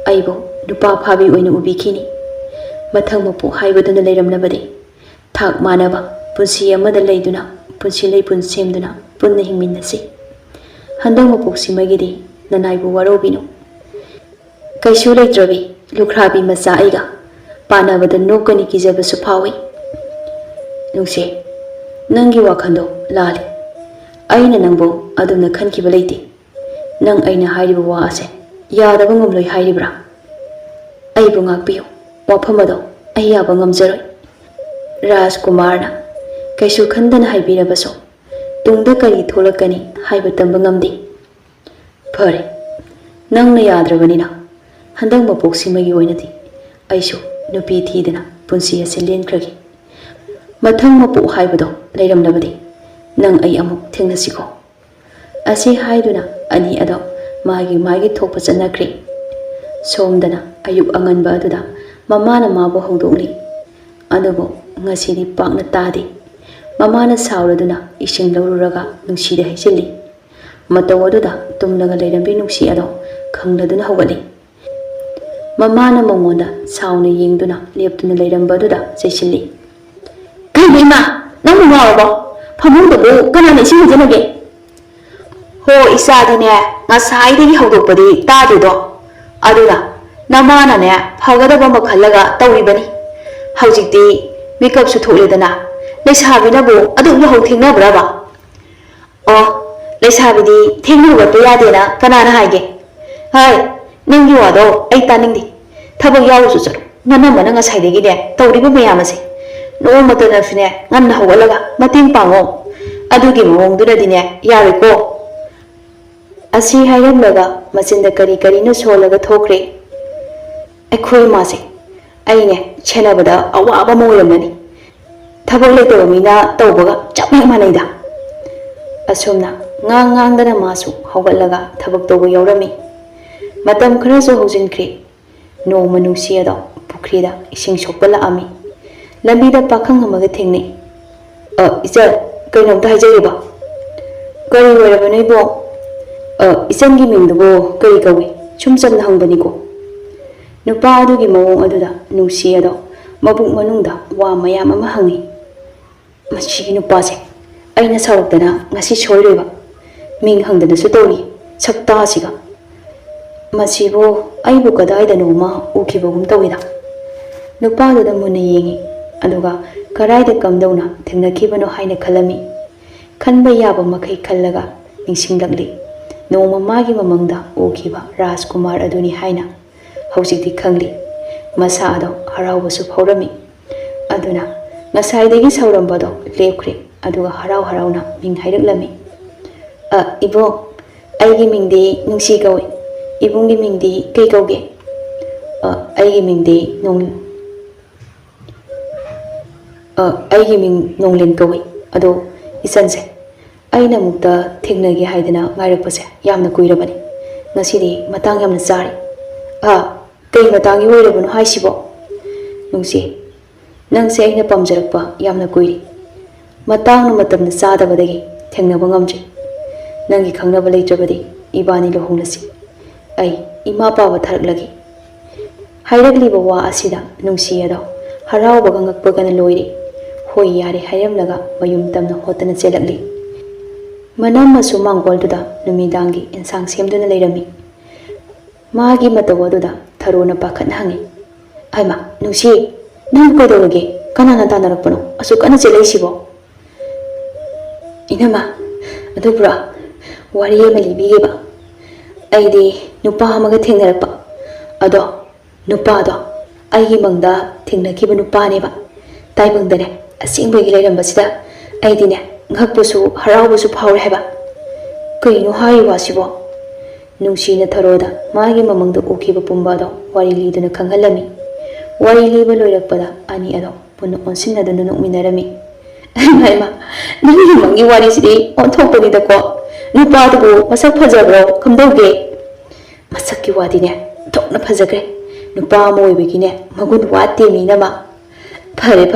S1: ꯑꯩꯕꯨ ꯅꯨꯄꯥ ꯐꯥꯕꯤ ꯑꯣꯏꯅ ꯎꯕꯤꯈꯤꯅꯤ ꯃꯊꯪ ꯃꯄꯣꯛ ꯍꯥꯏꯕꯗꯨꯅ ꯂꯩꯔꯝꯂꯕꯗꯤ ꯊꯥꯛ ꯃꯥꯟꯅꯕ ꯄꯨꯟꯁꯤ ꯑꯃꯗ ꯂꯩꯗꯨꯅ ꯄꯨꯟꯁꯤ ꯂꯩꯄꯨꯟ ꯁꯦꯝꯗꯨꯅ ꯄꯨꯟꯅ ꯍꯤꯡꯃꯤꯟꯅꯁꯤ ꯍꯟꯗꯛ ꯃꯄꯣꯛꯁꯤꯃꯒꯤꯗꯤ ꯅꯅꯥꯏꯕꯨ ꯋꯥꯔꯧꯕꯤꯅꯨ ꯀꯩꯁꯨ ꯂꯩꯇ꯭ꯔꯕꯤ ꯂꯨꯈ꯭ꯔꯥꯕꯤ ꯃꯆꯥ ꯑꯩꯒ ꯄꯥꯟꯅꯕꯗ ꯅꯣꯛꯀꯅꯤ ꯀꯤꯖꯕꯁꯨ ꯐꯥꯎꯏ ꯅꯨꯡꯁꯤ ꯅꯪꯒꯤ ꯋꯥꯈꯜꯗꯣ ꯂꯥꯜꯂꯤ ꯑꯩꯅ ꯅꯪꯕꯨ ꯑꯗꯨꯝꯅ ꯈꯟꯈꯤꯕ ꯂꯩꯇꯦ ꯅꯪ ꯑꯩꯅ ꯍꯥꯏꯔꯤꯕ ꯋꯥ ꯑꯁꯦ ꯌꯥꯗꯕ ꯉꯝꯂꯣꯏ ꯍꯥꯏꯔꯤꯕ꯭ꯔꯥ ꯑꯩꯕꯨ ꯉꯥꯛꯄꯤꯌꯨ ꯋꯥꯐꯝ ꯑꯗꯣ ꯑꯩ ꯌꯥꯕ ꯉꯝꯖꯔꯣꯏ ꯔꯥꯖꯀꯨꯃꯥꯔꯅ ꯀꯩꯁꯨ ꯈꯟꯗꯅ ꯍꯥꯏꯕꯤꯔꯕꯁꯨ ꯇꯨꯡꯗ ꯀꯔꯤ ꯊꯣꯛꯂꯛꯀꯅꯤ ꯍꯥꯏꯕ ꯇꯝꯕ ꯉꯝꯗꯦ ꯐꯔꯦ ꯅꯪꯅ ꯌꯥꯗ꯭ꯔꯕꯅꯤꯅ ꯍꯟꯗꯛ ꯃꯄꯣꯛꯁꯤꯃꯒꯤ ꯑꯣꯏꯅꯗꯤ ꯑꯩꯁꯨ ꯅꯨꯄꯤ ꯊꯤꯗꯅ ꯄꯨꯟꯁꯤ ꯑꯁꯤ ꯂꯦꯟꯈ꯭ꯔꯒꯦ ꯃꯊꯪ ꯃꯄꯣꯛ ꯍꯥꯏꯕꯗꯣ ꯂꯩꯔꯝꯂꯕꯗꯤ ꯅꯪ ꯑꯩ ꯑꯃꯨꯛ ꯊꯦꯡꯅꯁꯤꯀꯣ ꯑꯁꯤ ꯍꯥꯏꯗꯨꯅ ꯑꯅꯤ ꯑꯗꯣ ꯃꯥꯒꯤ ꯊꯣꯛꯄ ꯆꯠꯅꯈ꯭ꯔꯦ ꯁꯣꯝꯗꯅ ꯑꯌꯨꯛ ꯑꯉꯟꯕ ꯑꯗꯨꯗ ꯃꯃꯥꯅ ꯃꯥꯕꯨ ꯍꯧꯗꯣꯛꯂꯤ ꯑꯗꯨꯕꯨ ꯉꯁꯤꯗꯤ ꯄꯥꯛꯅ ꯇꯥꯗꯦ ꯃꯃꯥꯅ ꯁꯥꯎꯔꯗꯨꯅ ꯏꯁꯤꯡ ꯂꯧꯔꯨꯔꯒ ꯅꯨꯡꯁꯤꯗ ꯍꯩꯖꯤꯜꯂꯤ ꯃꯇꯧ ꯑꯗꯨꯗ ꯇꯨꯝꯂꯒ ꯂꯩꯔꯝꯕꯤ ꯅꯨꯡꯁꯤ ꯑꯗꯣ ꯈꯪꯂꯗꯨꯅ ꯍꯧꯒꯠꯂꯤ ꯃꯃꯥꯅ ꯃꯉꯣꯟꯗ ꯁꯥꯎꯅ ꯌꯦꯡꯗꯨꯅ ꯂꯦꯞꯇꯨꯅ ꯂꯩꯔꯝꯕ ꯑꯗꯨꯗ ꯆꯩꯁꯤꯜꯂꯤ ꯀꯩꯅꯣ ꯏꯃꯥ ꯅꯪꯕꯨ ꯉꯥꯎꯔꯕꯣ ꯐꯃꯨꯡꯗꯕꯨ ꯀꯅꯥꯅ ꯏꯁꯤꯡ ꯍꯩꯖꯤꯜꯂꯒꯦ ꯍꯣ ꯏꯆꯥꯗꯤꯅꯦ ꯉꯁꯥꯏꯗꯒꯤ ꯍꯧꯗꯣꯛꯄꯗꯤ ꯇꯥꯗꯦꯗꯣ ꯑꯗꯨꯅ ꯅꯃꯥꯅꯅꯦ ꯐꯒꯗꯕ ꯑꯃ ꯈꯜꯂꯒ ꯇꯧꯔꯤꯕꯅꯤ ꯍꯧꯖꯤꯛꯇꯤ ꯃꯤꯀꯞꯁꯨ ꯊꯣꯛꯂꯦꯗꯅ ꯂꯩꯁꯥꯕꯤꯅꯕꯨ ꯑꯗꯨꯛ ꯌꯥꯍꯧ ꯊꯦꯡꯅꯕ꯭ꯔꯕ ꯑꯣ ꯂꯩꯁꯥꯕꯤꯗꯤ ꯊꯦꯡꯅ ꯍꯧꯒꯠꯄ ꯌꯥꯗꯦꯅ ꯀꯅꯥꯅ ꯍꯥꯏꯒꯦ ꯍꯥꯏ ꯅꯪꯒꯤ ꯋꯥꯗꯣ ꯑꯩ ꯇꯥꯅꯤꯡꯗꯦ ꯊꯕꯛ ꯌꯥꯎꯔꯁꯨ ꯆꯠꯂꯨ ꯅꯅꯝꯃꯅ ꯉꯁꯥꯏꯗꯒꯤꯅꯦ ꯇꯧꯔꯤꯕ ꯃꯌꯥꯝ ꯑꯁꯦ ꯅꯣꯡꯃꯇꯅꯁꯨꯅꯦ ꯉꯟꯅ ꯍꯧꯒꯠꯂꯒ ꯃꯇꯦꯡ ꯄꯥꯡꯉꯣ ꯑꯗꯨꯒꯤ ꯃꯑꯣꯡꯗꯨꯅꯗꯤꯅꯦ ꯌꯥꯔꯣꯏꯀꯣ ꯑꯁꯤ ꯍꯥꯏꯔꯝꯂꯒ ꯃꯆꯤꯟꯗ ꯀꯔꯤ ꯀꯔꯤꯅꯣ ꯁꯣꯜꯂꯒ ꯊꯣꯛꯈ꯭ꯔꯦ ꯑꯩꯈꯣꯏ ꯏꯃꯥꯁꯦ ꯑꯩꯅꯦ ꯁꯦꯟꯅꯕꯗ ꯑꯋꯥꯕ ꯑꯃ ꯑꯣꯏꯔꯝꯒꯅꯤ ꯊꯕꯛ ꯂꯩꯇꯕ ꯃꯤꯅ ꯇꯧꯕꯒ ꯆꯞ ꯍꯦꯛ ꯃꯥꯟꯅꯩꯗ ꯑꯁꯨꯝꯅ ꯉꯥꯡꯗꯅ ꯃꯥꯁꯨ ꯍꯧꯒꯠꯂꯒ ꯊꯕꯛ ꯇꯧꯕ ꯌꯥꯎꯔꯝꯃꯤ ꯃꯇꯝ ꯈꯔꯁꯨ ꯍꯧꯖꯤꯟꯈ꯭ꯔꯦ ꯅꯣꯡꯃ ꯅꯨꯡꯁꯤ ꯑꯗꯣ ꯄꯨꯈ꯭ꯔꯤꯗ ꯏꯁꯤꯡ ꯁꯣꯛꯄ ꯂꯥꯛꯑꯝꯃꯤ ꯂꯝꯕꯤꯗ ꯄꯥꯈꯪ ꯑꯃꯒ ꯊꯦꯡꯅꯩ ꯏꯆꯜ ꯀꯩꯅꯣꯝꯇ ꯍꯥꯏꯖꯒꯦꯕ ꯀꯔꯤ ꯑꯣꯏꯔꯕꯅꯣ ꯏꯕꯣ ꯏꯆꯟꯒꯤ ꯃꯤꯡꯗꯨꯕꯨ ꯀꯔꯤ ꯀꯧꯏ ꯁꯨꯝ ꯆꯝꯅ ꯍꯪꯕꯅꯤꯀꯣ ꯅꯨꯄꯥ ꯑꯗꯨꯒꯤ ꯃꯑꯣꯡ ꯑꯗꯨꯗ ꯅꯨꯡꯁꯤ ꯑꯗꯣ ꯃꯕꯨꯛ ꯃꯅꯨꯡꯗ ꯋꯥ ꯃꯌꯥꯝ ꯑꯃ ꯍꯪꯉꯤ ꯃꯁꯤꯒꯤ ꯅꯨꯄꯥꯁꯦ ꯑꯩꯅ ꯁꯥꯎꯔꯛꯇꯅ ꯉꯁꯤ ꯁꯣꯏꯔꯣꯏꯕ ꯃꯤꯡ ꯍꯪꯗꯅꯁꯨ ꯇꯧꯔꯤ ꯁꯛꯇꯥꯁꯤꯒ ꯃꯁꯤꯕꯨ ꯑꯩꯕꯨ ꯀꯗꯥꯏꯗꯅꯣꯃ ꯎꯈꯤꯕꯒꯨꯝ ꯇꯧꯏꯗ ꯅꯨꯄꯥꯗꯨꯗ ꯃꯨꯟꯅ ꯌꯦꯡꯉꯤ ꯑꯗꯨꯒ ꯀꯔꯥꯏꯗ ꯀꯝꯗꯧꯅ ꯊꯦꯡꯅꯈꯤꯕꯅꯣ ꯍꯥꯏꯅ ꯈꯜꯂꯝꯃꯤ ꯈꯟꯕ ꯌꯥꯕ ꯃꯈꯩ ꯈꯜꯂꯒ ꯅꯤꯡꯁꯤꯡꯂꯛꯂꯤ ꯅꯣꯡꯃ ꯃꯥꯒꯤ ꯃꯃꯪꯗ ꯎꯈꯤꯕ ꯔꯥꯖꯀꯨꯃꯥꯔ ꯑꯗꯨꯅꯤ ꯍꯥꯏꯅ ꯍꯧꯖꯤꯛꯇꯤ ꯈꯪꯂꯤ ꯃꯁꯥ ꯑꯗꯣ ꯍꯔꯥꯎꯕꯁꯨ ꯐꯥꯎꯔꯝꯃꯤ ꯑꯗꯨꯅ ꯉꯁꯥꯏꯗꯒꯤ ꯁꯥꯎꯔꯝꯕꯗꯣ ꯂꯦꯞꯈ꯭ꯔꯦ ꯑꯗꯨꯒ ꯍꯔꯥꯎ ꯍꯔꯥꯎꯅ ꯃꯤꯡ ꯍꯥꯏꯔꯛꯂꯝꯃꯤ ꯏꯕꯨꯡ ꯑꯩꯒꯤ ꯃꯤꯡꯗꯤ ꯅꯨꯡꯁꯤ ꯀꯧꯏ ꯏꯕꯨꯡꯒꯤ ꯃꯤꯡꯗꯤ ꯀꯩ ꯀꯧꯒꯦ ꯑꯩꯒꯤ ꯃꯤꯡ ꯅꯣꯡꯂꯦꯟ ꯀꯧꯏ ꯑꯗꯣ ꯏꯆꯟꯁꯦ ꯑꯩꯅ ꯑꯃꯨꯛꯇ ꯊꯦꯡꯅꯒꯦ ꯍꯥꯏꯗꯅ ꯉꯥꯏꯔꯛꯄꯁꯦ ꯌꯥꯝꯅ ꯀꯨꯏꯔꯕꯅꯤ ꯉꯁꯤꯗꯤ ꯃꯇꯥꯡ ꯌꯥꯝꯅ ꯆꯥꯔꯤ ꯀꯩ ꯃꯇꯥꯡꯒꯤ ꯑꯣꯏꯔꯕꯅꯣ ꯍꯥꯏꯁꯤꯕꯣ ꯅꯨꯡꯁꯤ ꯅꯪꯁꯦ ꯑꯩꯅ ꯄꯥꯝꯖꯔꯛꯄ ꯌꯥꯝꯅ ꯀꯨꯏꯔꯤ ꯃꯇꯥꯡꯅ ꯃꯇꯝꯅ ꯆꯥꯗꯕꯗꯒꯤ ꯊꯦꯡꯅꯕ ꯉꯝꯗ꯭ꯔꯤ ꯅꯪꯒꯤ ꯈꯪꯅꯕ ꯂꯩꯇ꯭ꯔꯕꯗꯤ ꯏꯕꯥꯅꯤ ꯂꯨꯍꯣꯡꯂꯁꯤ ꯑꯩ ꯏꯃꯥ ꯄꯥꯕ ꯊꯥꯔꯛꯂꯒꯦ ꯍꯥꯏꯔꯛꯂꯤꯕ ꯋꯥ ꯑꯁꯤꯗ ꯅꯨꯡꯁꯤ ꯑꯗꯣ ꯍꯔꯥꯎꯕꯒ ꯉꯛꯄꯒꯅ ꯂꯣꯏꯔꯤ ꯍꯣꯏ ꯌꯥꯔꯦ ꯍꯥꯏꯔꯝꯂꯒ ꯃꯌꯨꯝ ꯇꯝꯅ ꯍꯣꯠꯇꯅ ꯆꯦꯜꯂꯛꯂꯤ ꯃꯅꯝ ꯃꯆꯨ ꯃꯥꯡꯒꯣꯜꯗꯨꯗ ꯅꯨꯃꯤꯗꯥꯡꯒꯤ ꯏꯟꯁꯥꯡ ꯁꯦꯝꯗꯨꯅ ꯂꯩꯔꯝꯃꯤ ꯃꯥꯒꯤ ꯃꯇꯧ ꯑꯗꯨꯗ ꯊꯔꯣꯅ ꯄꯥꯈꯠꯅ ꯍꯪꯉꯤ ꯍꯩꯃꯥ ꯅꯨꯡꯁꯤ ꯅꯪ ꯀꯩꯗꯧꯔꯒꯦ ꯀꯅꯥꯅ ꯇꯥꯟꯅꯔꯛꯄꯅꯣ ꯑꯁꯨꯛ ꯀꯟꯅ ꯆꯦꯜꯂꯛꯏꯁꯤꯕꯣ ꯏꯅꯝꯃ ꯑꯗꯨꯕꯨꯔꯣ ꯋꯥꯔꯤ ꯑꯃ ꯂꯤꯕꯤꯒꯦꯕ ꯑꯩꯗꯤ ꯅꯨꯄꯥ ꯑꯃꯒ ꯊꯦꯡꯅꯔꯛꯄ ꯑꯗꯣ ꯅꯨꯄꯥꯗꯣ ꯑꯩꯒꯤ ꯃꯪꯗ ꯊꯦꯡꯅꯈꯤꯕ ꯅꯨꯄꯥꯅꯦꯕ ꯇꯥꯏꯕꯪꯗꯅꯦ ꯑꯁꯦꯡꯕꯒꯤ ꯂꯩꯔꯝꯕꯁꯤꯗ ꯑꯩꯗꯤꯅꯦ ꯉꯛꯄꯁꯨ ꯍꯔꯥꯎꯕꯁꯨ ꯐꯥꯎꯔꯦ ꯍꯥꯏꯕ ꯀꯩꯅꯣ ꯍꯥꯏꯔꯤꯕ ꯑꯁꯤꯕꯣ ꯅꯨꯡꯁꯤꯅ ꯊꯔꯣꯗ ꯃꯥꯒꯤ ꯃꯃꯪꯗ ꯎꯈꯤꯕ ꯄꯨꯝꯕ ꯑꯗꯣ ꯋꯥꯔꯤ ꯂꯤꯗꯨꯅ ꯈꯪꯍꯜꯂꯝꯃꯤ ꯋꯥꯔꯤ ꯂꯤꯕ ꯂꯣꯏꯔꯛꯄꯗ ꯑꯅꯤ ꯑꯗꯣ ꯄꯨꯟꯅ ꯑꯣꯟꯁꯤꯟꯅꯗꯨꯅ ꯅꯣꯛꯃꯤꯟꯅꯔꯝꯃꯤ ꯏꯃꯥ ꯅꯪꯒꯤ ꯃꯪꯒꯤ ꯋꯥꯔꯤꯁꯤꯗꯤ ꯑꯣꯟꯊꯣꯛꯄꯅꯤꯗꯀꯣ ꯅꯨꯄꯥꯗꯨꯕꯨ ꯃꯁꯛ ꯐꯖꯕ꯭ꯔꯣ ꯀꯝꯗꯧꯒꯦ ꯃꯁꯛꯀꯤ ꯋꯥꯗꯤꯅꯦ ꯊꯣꯛꯅ ꯐꯖꯈ꯭ꯔꯦ ꯅꯨꯄꯥ ꯑꯃ ꯑꯣꯏꯕꯒꯤꯅꯦ ꯃꯒꯨꯟ ꯋꯥꯠꯇꯦ ꯃꯤꯅꯃ ꯐꯔꯦ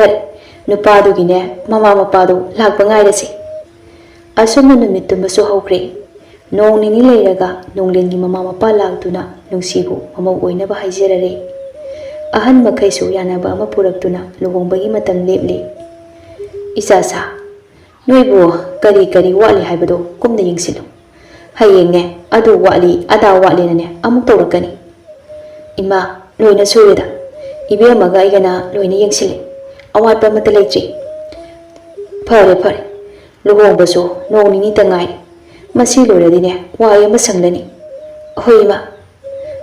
S1: ꯅꯨꯄꯥꯗꯨꯒꯤꯅꯦ ꯃꯃꯥ ꯃꯄꯥꯗꯨ ꯂꯥꯛꯄ ꯉꯥꯏꯔꯁꯤ ꯑꯁꯨꯝꯅ ꯅꯨꯃꯤꯠ ꯇꯨꯝꯕꯁꯨ ꯍꯧꯈ꯭ꯔꯦ ꯅꯣꯡ ꯅꯤꯅꯤ ꯂꯩꯔꯒ ꯅꯣꯡꯂꯦꯟꯒꯤ ꯃꯃꯥ ꯃꯄꯥ ꯂꯥꯛꯇꯨꯅ ꯅꯨꯡꯁꯤꯕꯨ ꯃꯃꯧ ꯑꯣꯏꯅꯕ ꯍꯥꯏꯖꯔꯔꯦ ꯑꯍꯟ ꯃꯈꯩꯁꯨ ꯌꯥꯅꯕ ꯑꯃ ꯄꯨꯔꯛꯇꯨꯅ ꯂꯨꯍꯣꯡꯕꯒꯤ ꯃꯇꯝ ꯂꯦꯞꯂꯤ ꯏꯆꯥꯁꯥ ꯅꯣꯏꯕꯨ ꯀꯔꯤ ꯀꯔꯤ ꯋꯥꯠꯂꯤ ꯍꯥꯏꯕꯗꯣ ꯀꯨꯞꯅ ꯌꯦꯡꯁꯤꯜꯂꯨ ꯍꯌꯦꯡꯅꯦ ꯑꯗꯨ ꯋꯥꯠꯂꯤ ꯑꯗꯥ ꯋꯥꯠꯂꯤꯅꯅꯦ ꯑꯃꯨꯛ ꯇꯧꯔꯛꯀꯅꯤ ꯏꯃꯥ ꯂꯣꯏꯅ ꯁꯨꯔꯦꯗ ꯏꯕꯦꯝꯃꯒ ꯑꯩꯒꯅ ꯂꯣꯏꯅ ꯌꯦꯡꯁꯤꯜꯂꯤ ꯑꯋꯥꯠꯄ ꯑꯃꯠꯇ ꯂꯩꯇ꯭ꯔꯤ ꯐꯔꯦ ꯂꯨꯍꯣꯡꯕꯁꯨ ꯅꯣꯡ ꯅꯤꯅꯤꯇ ꯉꯥꯏꯔꯤ ꯃꯁꯤ ꯂꯣꯏꯔꯗꯤꯅꯦ ꯋꯥꯏ ꯑꯃ ꯁꯪꯂꯅꯤ ꯍꯣꯏ ꯏꯃꯥ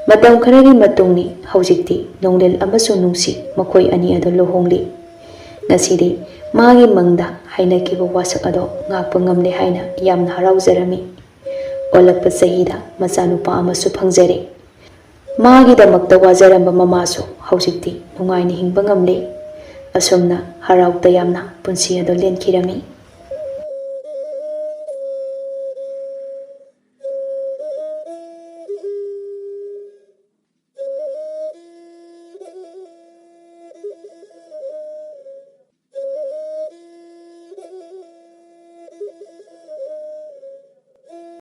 S1: ꯃꯇꯝ ꯈꯔꯒꯤ ꯃꯇꯨꯡꯅꯤ ꯍꯧꯖꯤꯛꯇꯤ ꯅꯣꯡꯂꯦꯟ ꯑꯃꯁꯨꯡ ꯅꯨꯡꯁꯤ ꯃꯈꯣꯏ ꯑꯅꯤ ꯑꯗꯨ ꯂꯨꯍꯣꯡꯂꯤ ꯉꯁꯤꯗꯤ ꯃꯥꯒꯤ ꯃꯪꯗ ꯍꯥꯏꯅꯈꯤꯕ ꯋꯥꯁꯛ ꯑꯗꯣ ꯉꯥꯛꯄ ꯉꯝꯂꯦ ꯍꯥꯏꯅ ꯌꯥꯝꯅ ꯍꯔꯥꯎꯖꯔꯝꯃꯤ ꯑꯣꯜꯂꯛꯄ ꯆꯍꯤꯗ ꯃꯆꯥꯅꯨꯄꯥ ꯑꯃꯁꯨ ꯐꯪꯖꯔꯦ ꯃꯥꯒꯤꯗꯃꯛꯇ ꯋꯥꯖꯔꯝꯕ ꯃꯃꯥꯁꯨ ꯍꯧꯖꯤꯛꯇꯤ ꯅꯨꯡꯉꯥꯏꯅ ꯍꯤꯡꯕ ꯉꯝꯂꯦ ꯑꯁꯨꯝꯅ ꯍꯔꯥꯎ ꯇꯌꯥꯝꯅ ꯄꯨꯟꯁꯤ ꯑꯗꯨ ꯂꯦꯟꯈꯤꯔꯝꯃꯤ